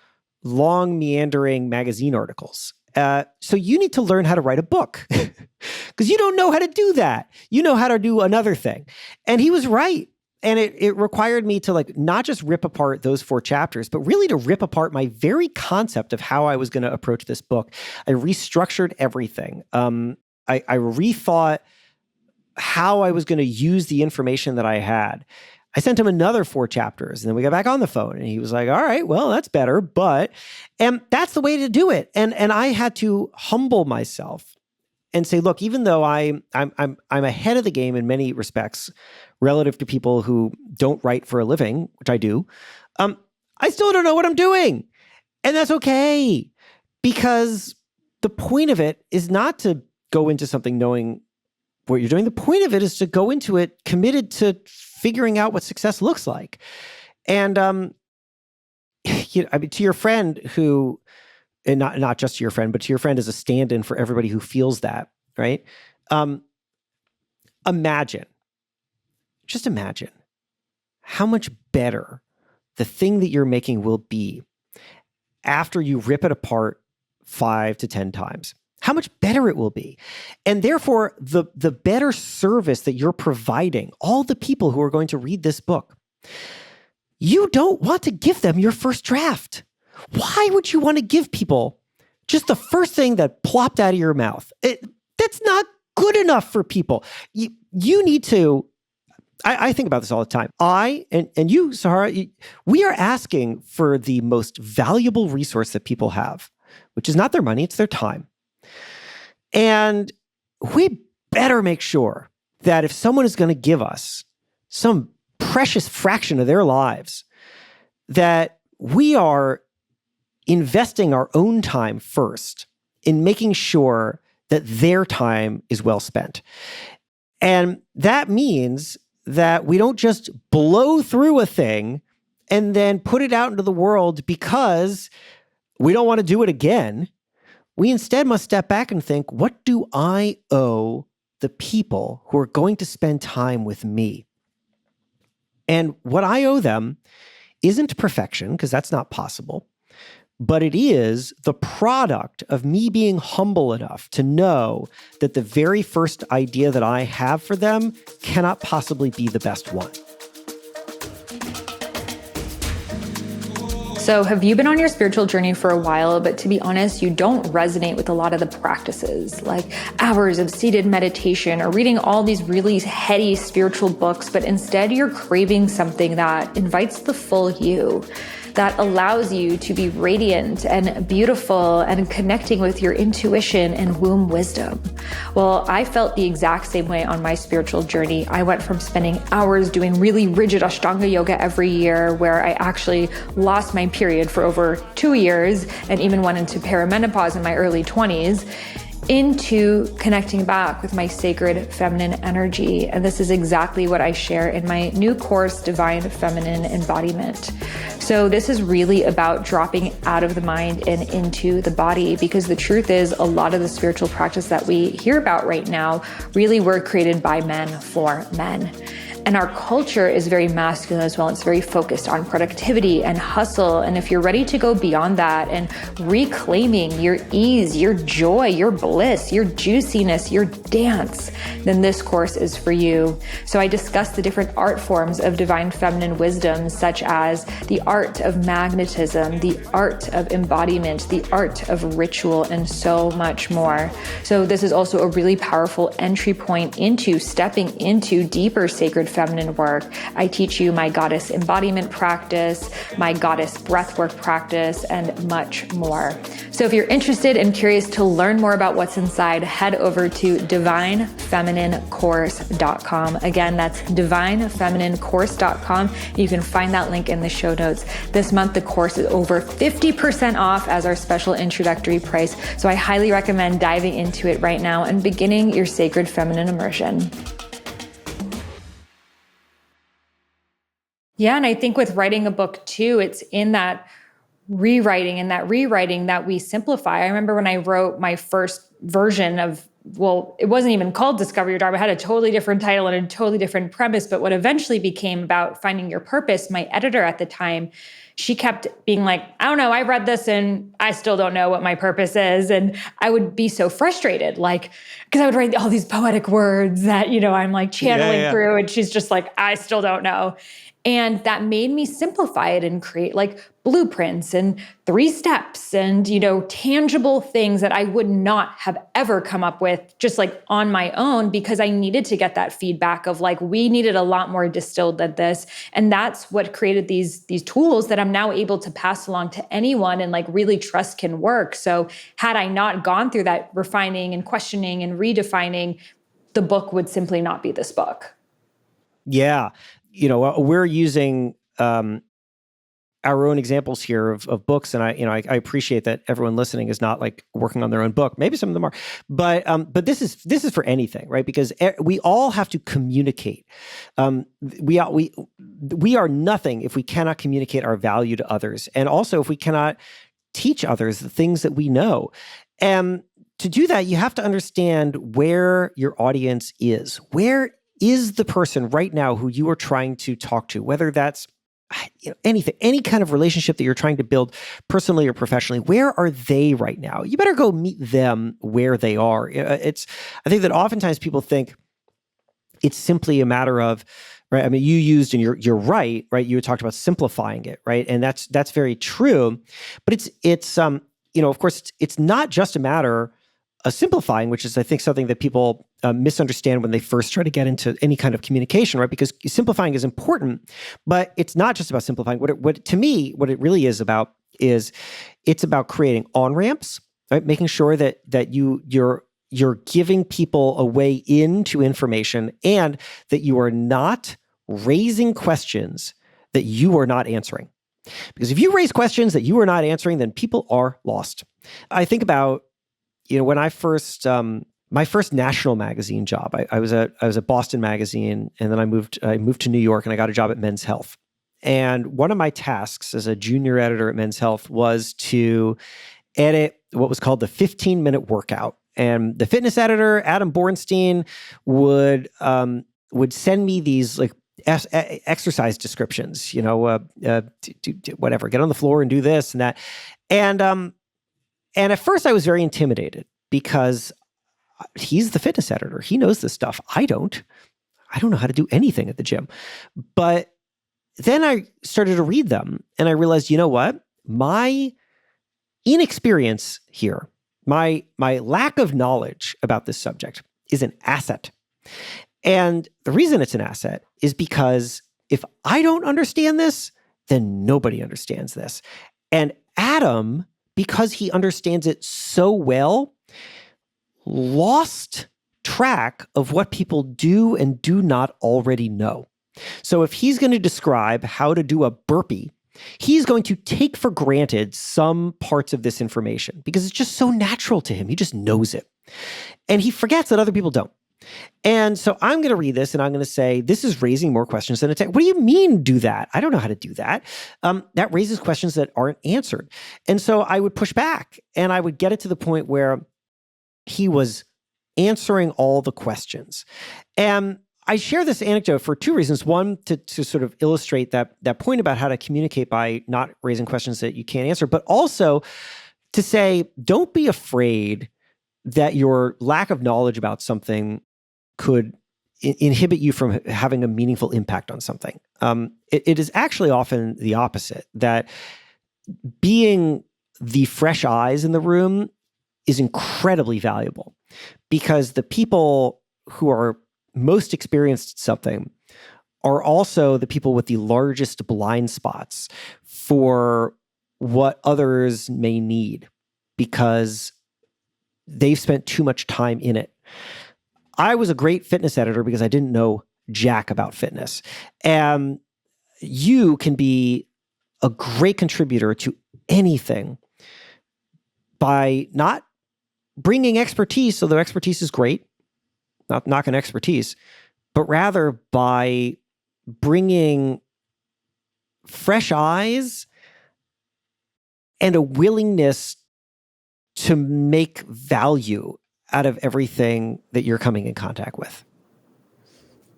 long meandering magazine articles. So you need to learn how to write a book because you don't know how to do that. You know how to do another thing. And he was right. And it required me to like not just rip apart those 4 chapters, but really to rip apart my very concept of how I was going to approach this book. I restructured everything. I rethought how I was going to use the information that I had. I sent him another 4 chapters and then we got back on the phone and he was like, all right, well, that's better. And that's the way to do it. And I had to humble myself and say, look, even though I'm ahead of the game in many respects relative to people who don't write for a living, which I do, I still don't know what I'm doing. And that's okay. Because the point of it is not to go into something knowing what you're doing. The point of it is to go into it committed to figuring out what success looks like. And to your friend who, and not just to your friend, but to your friend as a stand-in for everybody who feels that, right? Just imagine how much better the thing that you're making will be after you rip it apart 5 to 10 times. How much better it will be. And therefore, the better service that you're providing all the people who are going to read this book, you don't want to give them your first draft. Why would you want to give people just the first thing that plopped out of your mouth? That's not good enough for people. You need to, I think about this all the time. And you, Zahara, we are asking for the most valuable resource that people have, which is not their money, it's their time. And we better make sure that if someone is going to give us some precious fraction of their lives, that we are investing our own time first in making sure that their time is well spent. And that means that we don't just blow through a thing and then put it out into the world because we don't want to do it again. We instead must step back and think, what do I owe the people who are going to spend time with me? And what I owe them isn't perfection, because that's not possible, but it is the product of me being humble enough to know that the very first idea that I have for them cannot possibly be the best one. So have you been on your spiritual journey for a while, but to be honest, you don't resonate with a lot of the practices, like hours of seated meditation or reading all these really heady spiritual books, but instead you're craving something that invites the full you, that allows you to be radiant and beautiful and connecting with your intuition and womb wisdom? Well, I felt the exact same way on my spiritual journey. I went from spending hours doing really rigid Ashtanga yoga every year, where I actually lost my period for over 2 years and even went into perimenopause in my early 20s, into connecting back with my sacred feminine energy. And this is exactly what I share in my new course, Divine Feminine Embodiment. So this is really about dropping out of the mind and into the body, because the truth is a lot of the spiritual practice that we hear about right now really were created by men for men. And our culture is very masculine as well. It's very focused on productivity and hustle. And if you're ready to go beyond that and reclaiming your ease, your joy, your bliss, your juiciness, your dance, then this course is for you. So I discuss the different art forms of divine feminine wisdom, such as the art of magnetism, the art of embodiment, the art of ritual, and so much more. So this is also a really powerful entry point into stepping into deeper sacred feminine work. I teach you my goddess embodiment practice, my goddess breathwork practice, and much more. So if you're interested and curious to learn more about what's inside, head over to divinefemininecourse.com. Again, that's divinefemininecourse.com. You can find that link in the show notes. This month, the course is over 50% off as our special introductory price. So I highly recommend diving into it right now and beginning your sacred feminine immersion. Yeah, and I think with writing a book too, it's in that rewriting that we simplify. I remember when I wrote my first version of, well, it wasn't even called Discover Your Dharma. It had a totally different title and a totally different premise, but what eventually became about finding your purpose, my editor at the time, she kept being like, I don't know, I read this and I still don't know what my purpose is. And I would be so frustrated, like, because I would write all these poetic words that, I'm like channeling through, and she's just like, I still don't know. And that made me simplify it and create like blueprints and 3 steps and, tangible things that I would not have ever come up with just like on my own, because I needed to get that feedback of like, we needed a lot more distilled than this. And that's what created these tools that I'm now able to pass along to anyone and like really trust can work. So had I not gone through that refining and questioning and redefining, the book would simply not be this book. Yeah. We're using our own examples here of books, and I appreciate that everyone listening is not like working on their own book. Maybe some of them are, but this is for anything, right? Because we all have to communicate. We are nothing if we cannot communicate our value to others, and also if we cannot teach others the things that we know. And to do that, you have to understand where your audience is. Where is the person right now who you are trying to talk to, whether that's anything, any kind of relationship that you're trying to build personally or professionally? Where are they right now? You better go meet them where they are. I think that oftentimes people think it's simply a matter of, right? I mean, you used, and you're right? You talked about simplifying it, right? And that's very true. But it's of course, it's not just a matter of simplifying, which is, I think, something that people misunderstand when they first try to get into any kind of communication, right? Because simplifying is important, but it's not just about simplifying. What it really is about is it's about creating on-ramps, right? Making sure that you're giving people a way into information, and that you are not raising questions that you are not answering. Because if you raise questions that you are not answering, then people are lost. I think about, when I first, my first national magazine job, I was at Boston Magazine, and then I moved to New York, and I got a job at Men's Health. And one of my tasks as a junior editor at Men's Health was to edit what was called the 15-minute workout. And the fitness editor, Adam Bornstein, would send me these like exercise descriptions, whatever, get on the floor and do this and that. And at first I was very intimidated because he's the fitness editor. He knows this stuff. I don't know how to do anything at the gym. But then I started to read them and I realized, you know what? My inexperience here, my lack of knowledge about this subject is an asset. And the reason it's an asset is because if I don't understand this, then nobody understands this. And Adam, because he understands it so well, lost track of what people do and do not already know. So if he's going to describe how to do a burpee, he's going to take for granted some parts of this information because it's just so natural to him. He just knows it. And he forgets that other people don't. And so I'm going to read this and I'm going to say, this is raising more questions than attack. What do you mean do that? I don't know how to do that. That raises questions that aren't answered. And so I would push back and I would get it to the point where he was answering all the questions. And I share this anecdote for two reasons. One, to sort of illustrate that point about how to communicate by not raising questions that you can't answer, but also to say, don't be afraid that your lack of knowledge about something could inhibit you from having a meaningful impact on something. It is actually often the opposite, that being the fresh eyes in the room is incredibly valuable because the people who are most experienced at something are also the people with the largest blind spots for what others may need because they've spent too much time in it. I was a great fitness editor because I didn't know jack about fitness. And you can be a great contributor to anything by not bringing expertise, although expertise is great, not knocking expertise, but rather by bringing fresh eyes and a willingness to make value out of everything that you're coming in contact with.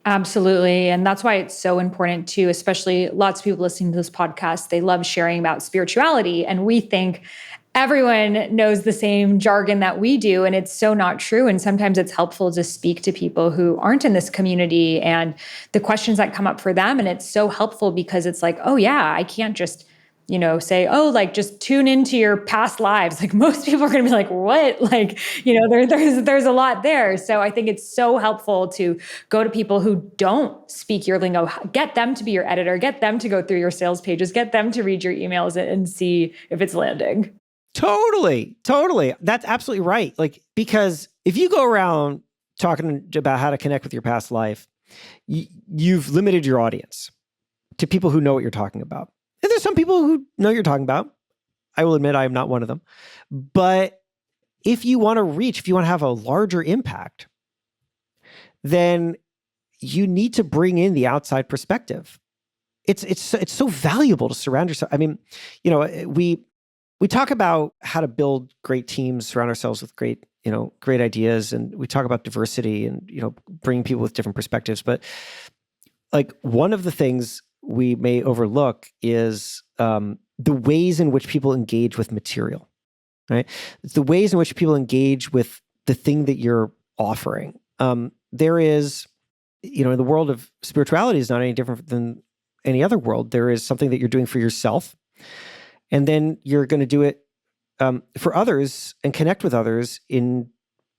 Absolutely. And that's why it's so important too, especially lots of people listening to this podcast, they love sharing about spirituality. And we think everyone knows the same jargon that we do. And it's so not true. And sometimes it's helpful to speak to people who aren't in this community and the questions that come up for them. And it's so helpful because it's like, oh yeah, I can't just say, oh, like just tune into your past lives. Like most people are going to be like, what? Like, there's a lot there. So I think it's so helpful to go to people who don't speak your lingo, get them to be your editor, get them to go through your sales pages, get them to read your emails and see if it's landing. Totally. That's absolutely right. Like, because if you go around talking about how to connect with your past life, you've limited your audience to people who know what you're talking about. And there's some people who know what you're talking about. I will admit I am not one of them. But if you want to have a larger impact, then you need to bring in the outside perspective. It's so valuable to surround yourself. I mean, we talk about how to build great teams, surround ourselves with great ideas, and we talk about diversity and bringing people with different perspectives. But like one of the things we may overlook is the ways in which people engage with material, right? It's the ways in which people engage with the thing that you're offering. There is, in the world of spirituality is not any different than any other world. There is something that you're doing for yourself, and then you're going to do it for others and connect with others in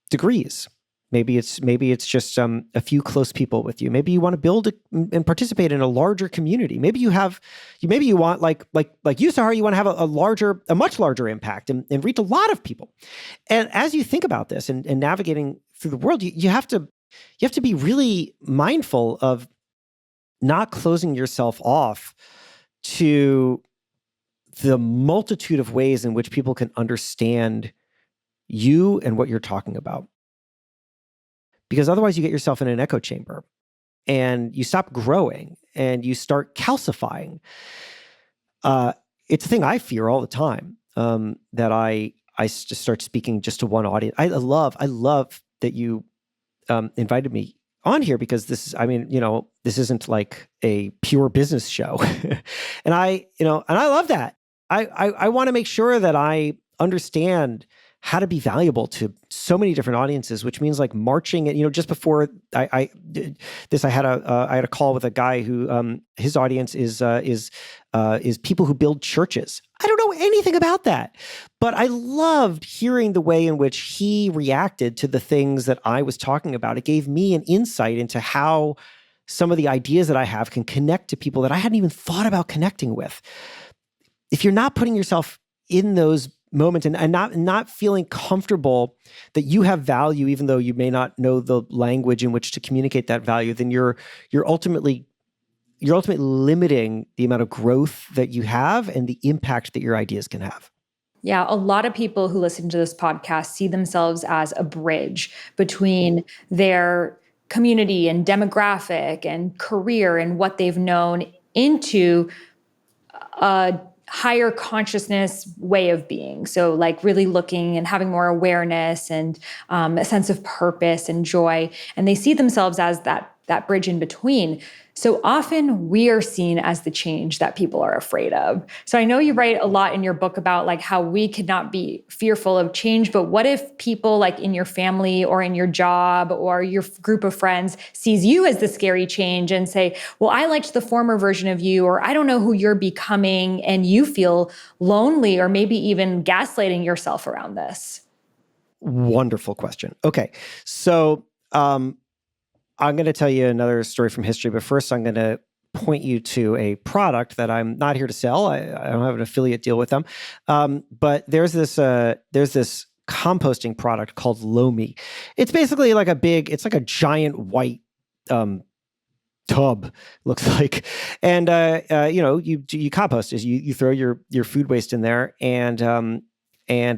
degrees. Maybe it's just a few close people with you. Maybe you want to build and participate in a larger community. Maybe you want like you, Sahar, you want to have a much larger impact and reach a lot of people. And as you think about this and navigating through the world, you have to be really mindful of not closing yourself off to the multitude of ways in which people can understand you and what you're talking about. Because otherwise you get yourself in an echo chamber and you stop growing and you start calcifying. It's a thing I fear all the time, that I just start speaking just to one audience. I love that you invited me on here because this is, I mean, this isn't like a pure business show. And I love that. I want to make sure that I understand how to be valuable to so many different audiences, which means like marching it. Just before I did this, I had a call with a guy who his audience is people who build churches. I don't know anything about that, but I loved hearing the way in which he reacted to the things that I was talking about. It gave me an insight into how some of the ideas that I have can connect to people that I hadn't even thought about connecting with. If you're not putting yourself in those moments and not feeling comfortable that you have value, even though you may not know the language in which to communicate that value, then you're ultimately limiting the amount of growth that you have and the impact that your ideas can have. Yeah, a lot of people who listen to this podcast see themselves as a bridge between their community and demographic and career and what they've known into a higher consciousness way of being. So like really looking and having more awareness and a sense of purpose and joy. And they see themselves as that bridge in between. So often we are seen as the change that people are afraid of. So I know you write a lot in your book about like how we could not be fearful of change, but what if people like in your family or in your job or your group of friends sees you as the scary change and say, well, I liked the former version of you, or I don't know who you're becoming, and you feel lonely or maybe even gaslighting yourself around this? Wonderful question. Okay. So, I'm going to tell you another story from history, but first I'm going to point you to a product that I'm not here to sell. I don't have an affiliate deal with them. But there's this composting product called Lomi. It's basically like it's like a giant white tub, looks like. And you compost is you throw your food waste in there and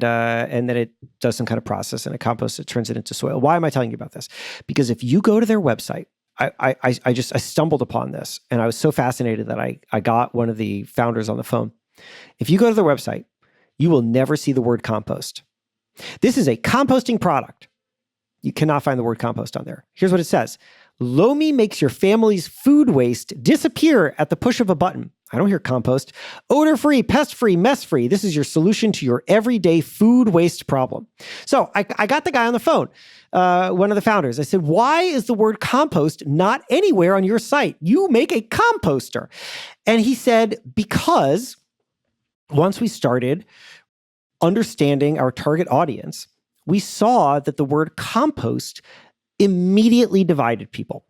then it does some kind of process and it composts it, turns it into soil. Why am I telling you about this? Because if you go to their website, I stumbled upon this and I was so fascinated that I got one of the founders on the phone. If you go to their website, you will never see the word compost. This is a composting product. You cannot find the word compost on there. Here's what it says. Lomi makes your family's food waste disappear at the push of a button. I don't hear compost. Odor-free, pest-free, mess-free. This is your solution to your everyday food waste problem. So I got the guy on the phone, one of the founders. I said, why is the word compost not anywhere on your site? You make a composter. And he said, because once we started understanding our target audience, we saw that the word compost immediately divided people.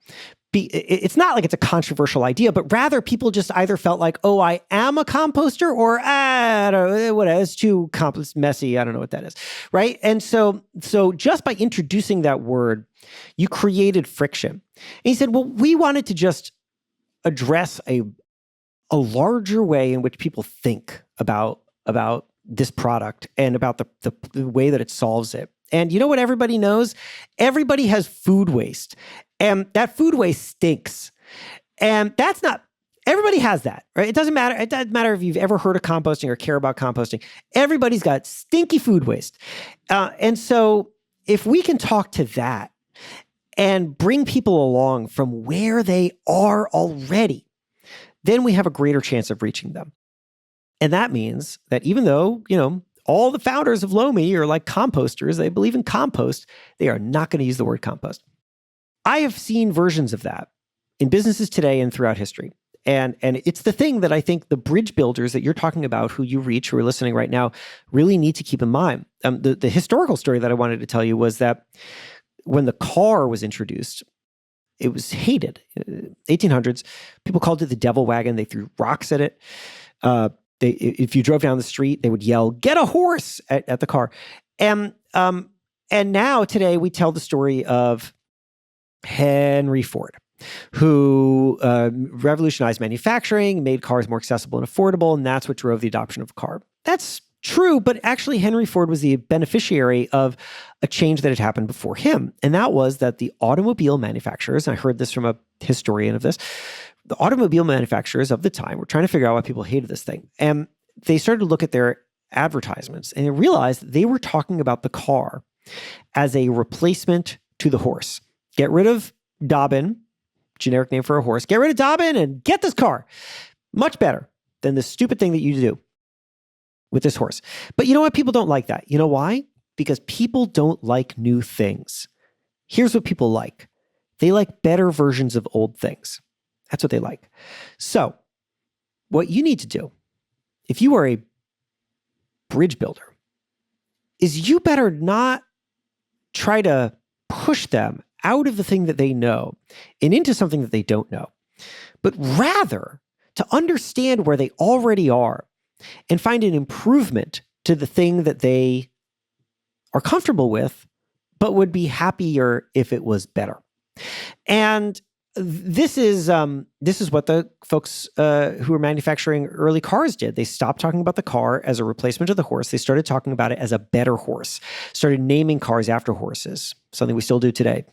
It's not like it's a controversial idea, but rather people just either felt like, oh, I am a composter, or I don't know, whatever, it's too messy. I don't know what that is, right? And so just by introducing that word, you created friction. And he said, well, we wanted to just address a larger way in which people think about this product and about the way that it solves it. And you know what everybody knows? Everybody has food waste. And that food waste stinks. And everybody has that, right? It doesn't matter if you've ever heard of composting or care about composting. Everybody's got stinky food waste. And so if we can talk to that and bring people along from where they are already, then we have a greater chance of reaching them. And that means that even though, all the founders of Lomi are like composters, they believe in compost, they are not going to use the word compost. I have seen versions of that in businesses today and throughout history. And it's the thing that I think the bridge builders that you're talking about, who you reach, who are listening right now, really need to keep in mind. The historical story that I wanted to tell you was that when the car was introduced, it was hated. 1800s, people called it the devil wagon. They threw rocks at it. If you drove down the street, they would yell, "Get a horse!" at the car. And now today we tell the story of Henry Ford, who revolutionized manufacturing, made cars more accessible and affordable, and that's what drove the adoption of a car. That's true, but actually Henry Ford was the beneficiary of a change that had happened before him, and that was that the automobile manufacturers, and I heard this from a historian of this, the automobile manufacturers of the time were trying to figure out why people hated this thing. And they started to look at their advertisements and they realized that they were talking about the car as a replacement to the horse. Get rid of Dobbin, generic name for a horse. Get rid of Dobbin and get this car. Much better than the stupid thing that you do with this horse. But you know what? People don't like that. You know why? Because people don't like new things. Here's what people like. They like better versions of old things. That's what they like. So what you need to do, if you are a bridge builder, is you better not try to push them out of the thing that they know and into something that they don't know, but rather to understand where they already are and find an improvement to the thing that they are comfortable with, but would be happier if it was better. And this is what the folks who were manufacturing early cars did. They stopped talking about the car as a replacement of the horse. They started talking about it as a better horse, started naming cars after horses, something we still do today.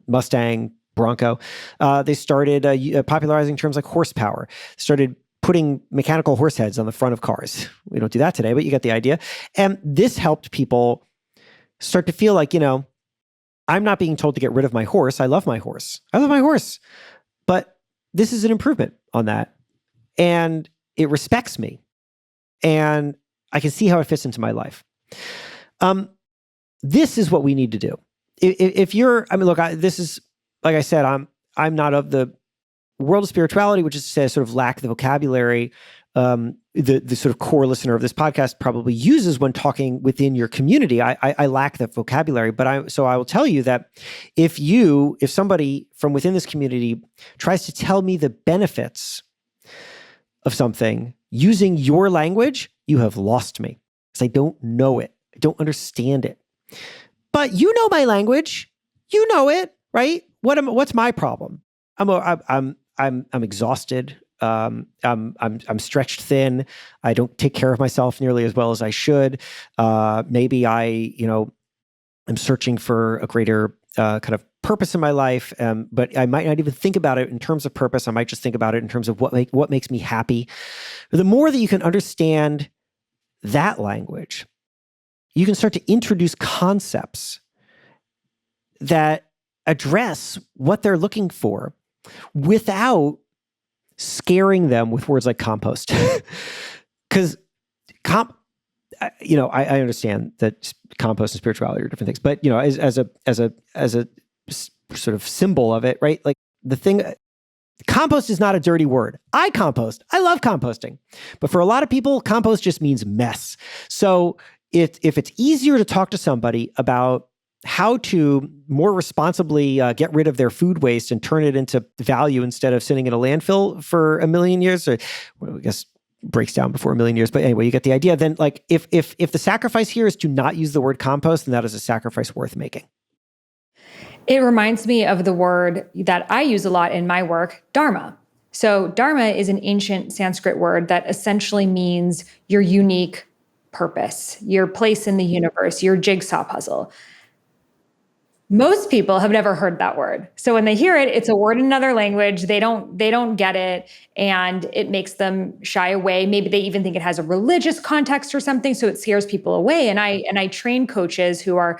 Mustang, Bronco. They started popularizing terms like horsepower, started putting mechanical horse heads on the front of cars. We don't do that today, but you get the idea. And this helped people start to feel like, I'm not being told to get rid of my horse. I love my horse. I love my horse. But this is an improvement on that. And it respects me. And I can see how it fits into my life. This is what we need to do. If you're, look, this is, like I said, I'm not of the world of spirituality, which is to say I sort of lack the vocabulary the sort of core listener of this podcast probably uses when talking within your community. I lack that vocabulary, but so I will tell you that if somebody from within this community tries to tell me the benefits of something using your language, you have lost me because I don't know it. I don't understand it. But you know my language. You know it, right? What's my problem? I'm exhausted. I'm stretched thin. I don't take care of myself nearly as well as I should. Maybe I, am searching for a greater kind of purpose in my life. But I might not even think about it in terms of purpose. I might just think about it in terms of what makes me happy. The more that you can understand that language, you can start to introduce concepts that address what they're looking for without scaring them with words like compost. Because I understand that compost and spirituality are different things, but as a sort of symbol of it, right? Like the thing, compost is not a dirty word. I compost. I love composting. But for a lot of people, compost just means mess. So if it's easier to talk to somebody about how to more responsibly get rid of their food waste and turn it into value instead of sitting in a landfill for a million years, or I guess breaks down before a million years. But anyway, you get the idea. Then like if the sacrifice here is to not use the word compost, then that is a sacrifice worth making. It reminds me of the word that I use a lot in my work, dharma. So dharma is an ancient Sanskrit word that essentially means your unique purpose, your place in the universe, your jigsaw puzzle. Most people have never heard that word. So when they hear it, it's a word in another language. They don't get it, and it makes them shy away. Maybe they even think it has a religious context or something, so it scares people away. And I train coaches who are,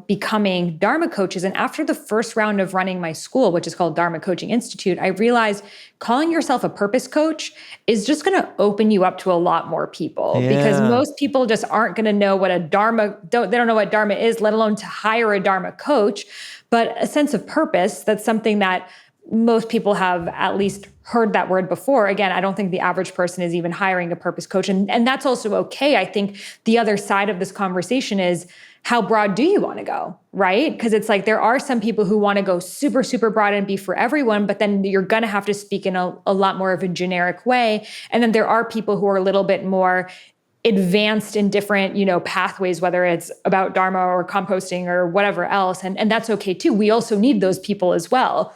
becoming Dharma coaches. And after the first round of running my school, which is called Dharma Coaching Institute, I realized calling yourself a purpose coach is just going to open you up to a lot more people, because most people just aren't going to know what they don't know what Dharma is, let alone to hire a Dharma coach. But a sense of purpose, that's something that most people have at least heard that word before. Again, I don't think the average person is even hiring a purpose coach. And that's also okay. I think the other side of this conversation is, how broad do you want to go, right? Because it's like there are some people who want to go super, super broad and be for everyone, but then you're going to have to speak in a lot more of a generic way. And then there are people who are a little bit more advanced in different, pathways, whether it's about Dharma or composting or whatever else. And that's okay too. We also need those people as well.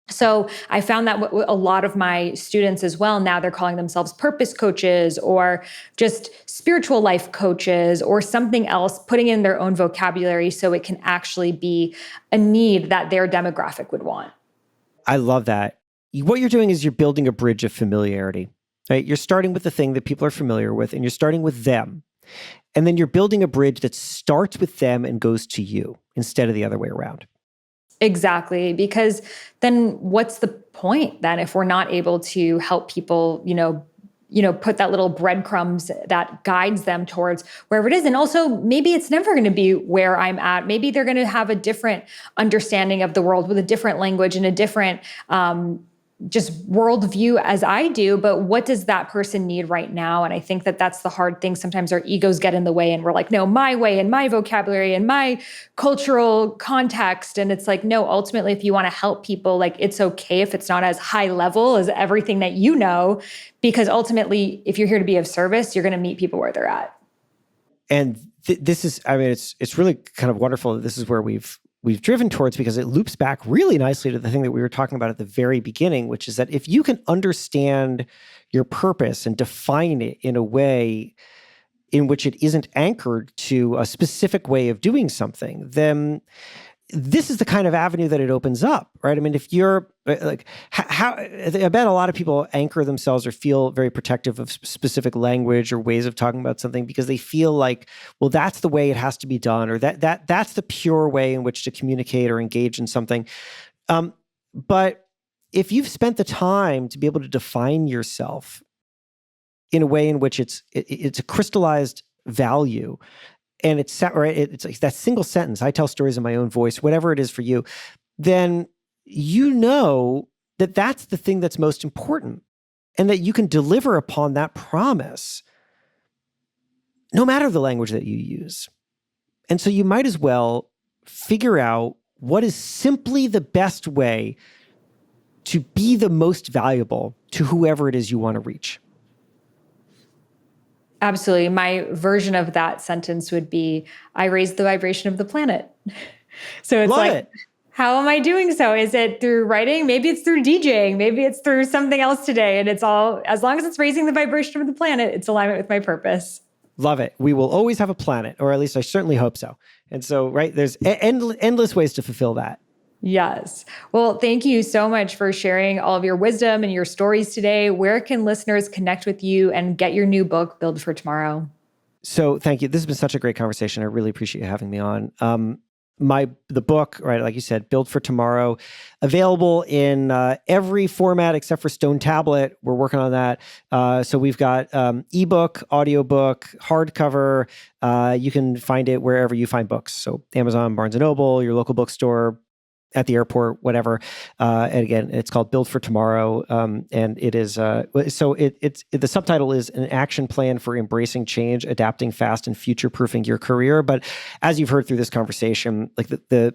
So I found that a lot of my students as well, now they're calling themselves purpose coaches or just spiritual life coaches or something else, putting in their own vocabulary so it can actually be a need that their demographic would want. I love that. What you're doing is you're building a bridge of familiarity, right? You're starting with the thing that people are familiar with, and you're starting with them. And then you're building a bridge that starts with them and goes to you instead of the other way around. Exactly. Because then what's the point then if we're not able to help people, put that little breadcrumbs that guides them towards wherever it is. And also maybe it's never going to be where I'm at. Maybe they're going to have a different understanding of the world with a different language and a different, just worldview as I do, but what does that person need right now? And I think that that's the hard thing. Sometimes our egos get in the way and we're like, no, my way and my vocabulary and my cultural context. And it's like, no, ultimately, if you want to help people, like it's okay if it's not as high level as everything that you know, because ultimately, if you're here to be of service, you're going to meet people where they're at. And this is, I mean, it's really kind of wonderful that this is where we've driven towards, because it loops back really nicely to the thing that we were talking about at the very beginning, which is that if you can understand your purpose and define it in a way in which it isn't anchored to a specific way of doing something, then this is the kind of avenue that it opens up, right? I mean, if you're like, how I bet a lot of people anchor themselves or feel very protective of specific language or ways of talking about something because they feel like, well, that's the way it has to be done, or that's the pure way in which to communicate or engage in something. But if you've spent the time to be able to define yourself in a way in which it's a crystallized value, and it's like that single sentence, I tell stories in my own voice, whatever it is for you, then you know that that's the thing that's most important, and that you can deliver upon that promise no matter the language that you use. And so you might as well figure out what is simply the best way to be the most valuable to whoever it is you want to reach. Absolutely. My version of that sentence would be, I raise the vibration of the planet. So it's how am I doing so? Is it through writing? Maybe it's through DJing. Maybe it's through something else today. And it's all, as long as it's raising the vibration of the planet, it's alignment with my purpose. Love it. We will always have a planet, or at least I certainly hope so. And so, right, there's endless ways to fulfill that. Yes. Well, thank you so much for sharing all of your wisdom and your stories today. Where can listeners connect with you and get your new book, Build for Tomorrow? So thank you. This has been such a great conversation. I really appreciate you having me on. The book, right, like you said, Build for Tomorrow, available in every format except for Stone Tablet. We're working on that. So we've got ebook, audiobook, hardcover. You can find it wherever you find books. So Amazon, Barnes & Noble, your local bookstore, at the airport, whatever. And again, it's called Build for Tomorrow. And it is, it's the subtitle is An Action Plan for Embracing Change, Adapting Fast, and Future-Proofing Your Career. But as you've heard through this conversation, like the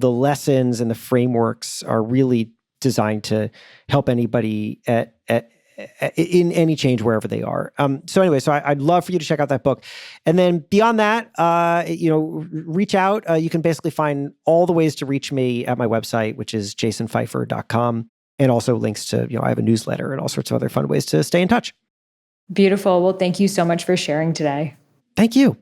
lessons and the frameworks are really designed to help anybody in any change wherever they are. So anyway, I'd love for you to check out that book. And then beyond that, reach out. You can basically find all the ways to reach me at my website, which is jasonfeifer.com, and also links to, I have a newsletter and all sorts of other fun ways to stay in touch. Beautiful. Well, thank you so much for sharing today. Thank you.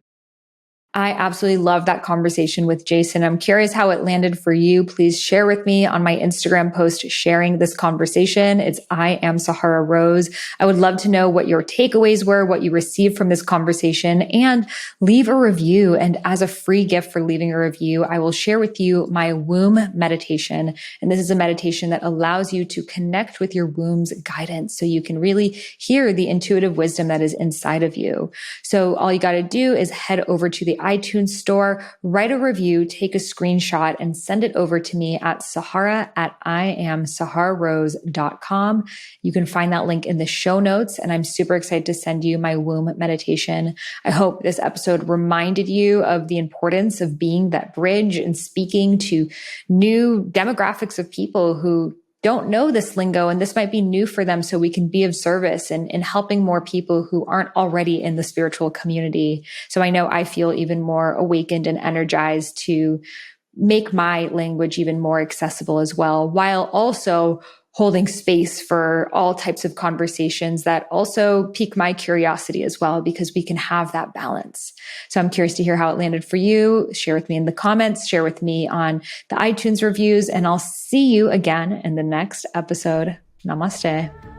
I absolutely love that conversation with Jason. I'm curious how it landed for you. Please share with me on my Instagram post sharing this conversation. It's I am Sahara Rose. I would love to know what your takeaways were, what you received from this conversation, and leave a review. And as a free gift for leaving a review, I will share with you my womb meditation. And this is a meditation that allows you to connect with your womb's guidance so you can really hear the intuitive wisdom that is inside of you. So all you got to do is head over to the iTunes store, write a review, take a screenshot, and send it over to me at sahara@iamsahararose.com. You can find that link in the show notes, and I'm super excited to send you my womb meditation. I hope this episode reminded you of the importance of being that bridge and speaking to new demographics of people who don't know this lingo, and this might be new for them, so we can be of service in helping more people who aren't already in the spiritual community. So I know I feel even more awakened and energized to make my language even more accessible as well, while also holding space for all types of conversations that also pique my curiosity as well, because we can have that balance. So I'm curious to hear how it landed for you. Share with me in the comments, share with me on the iTunes reviews, and I'll see you again in the next episode. Namaste.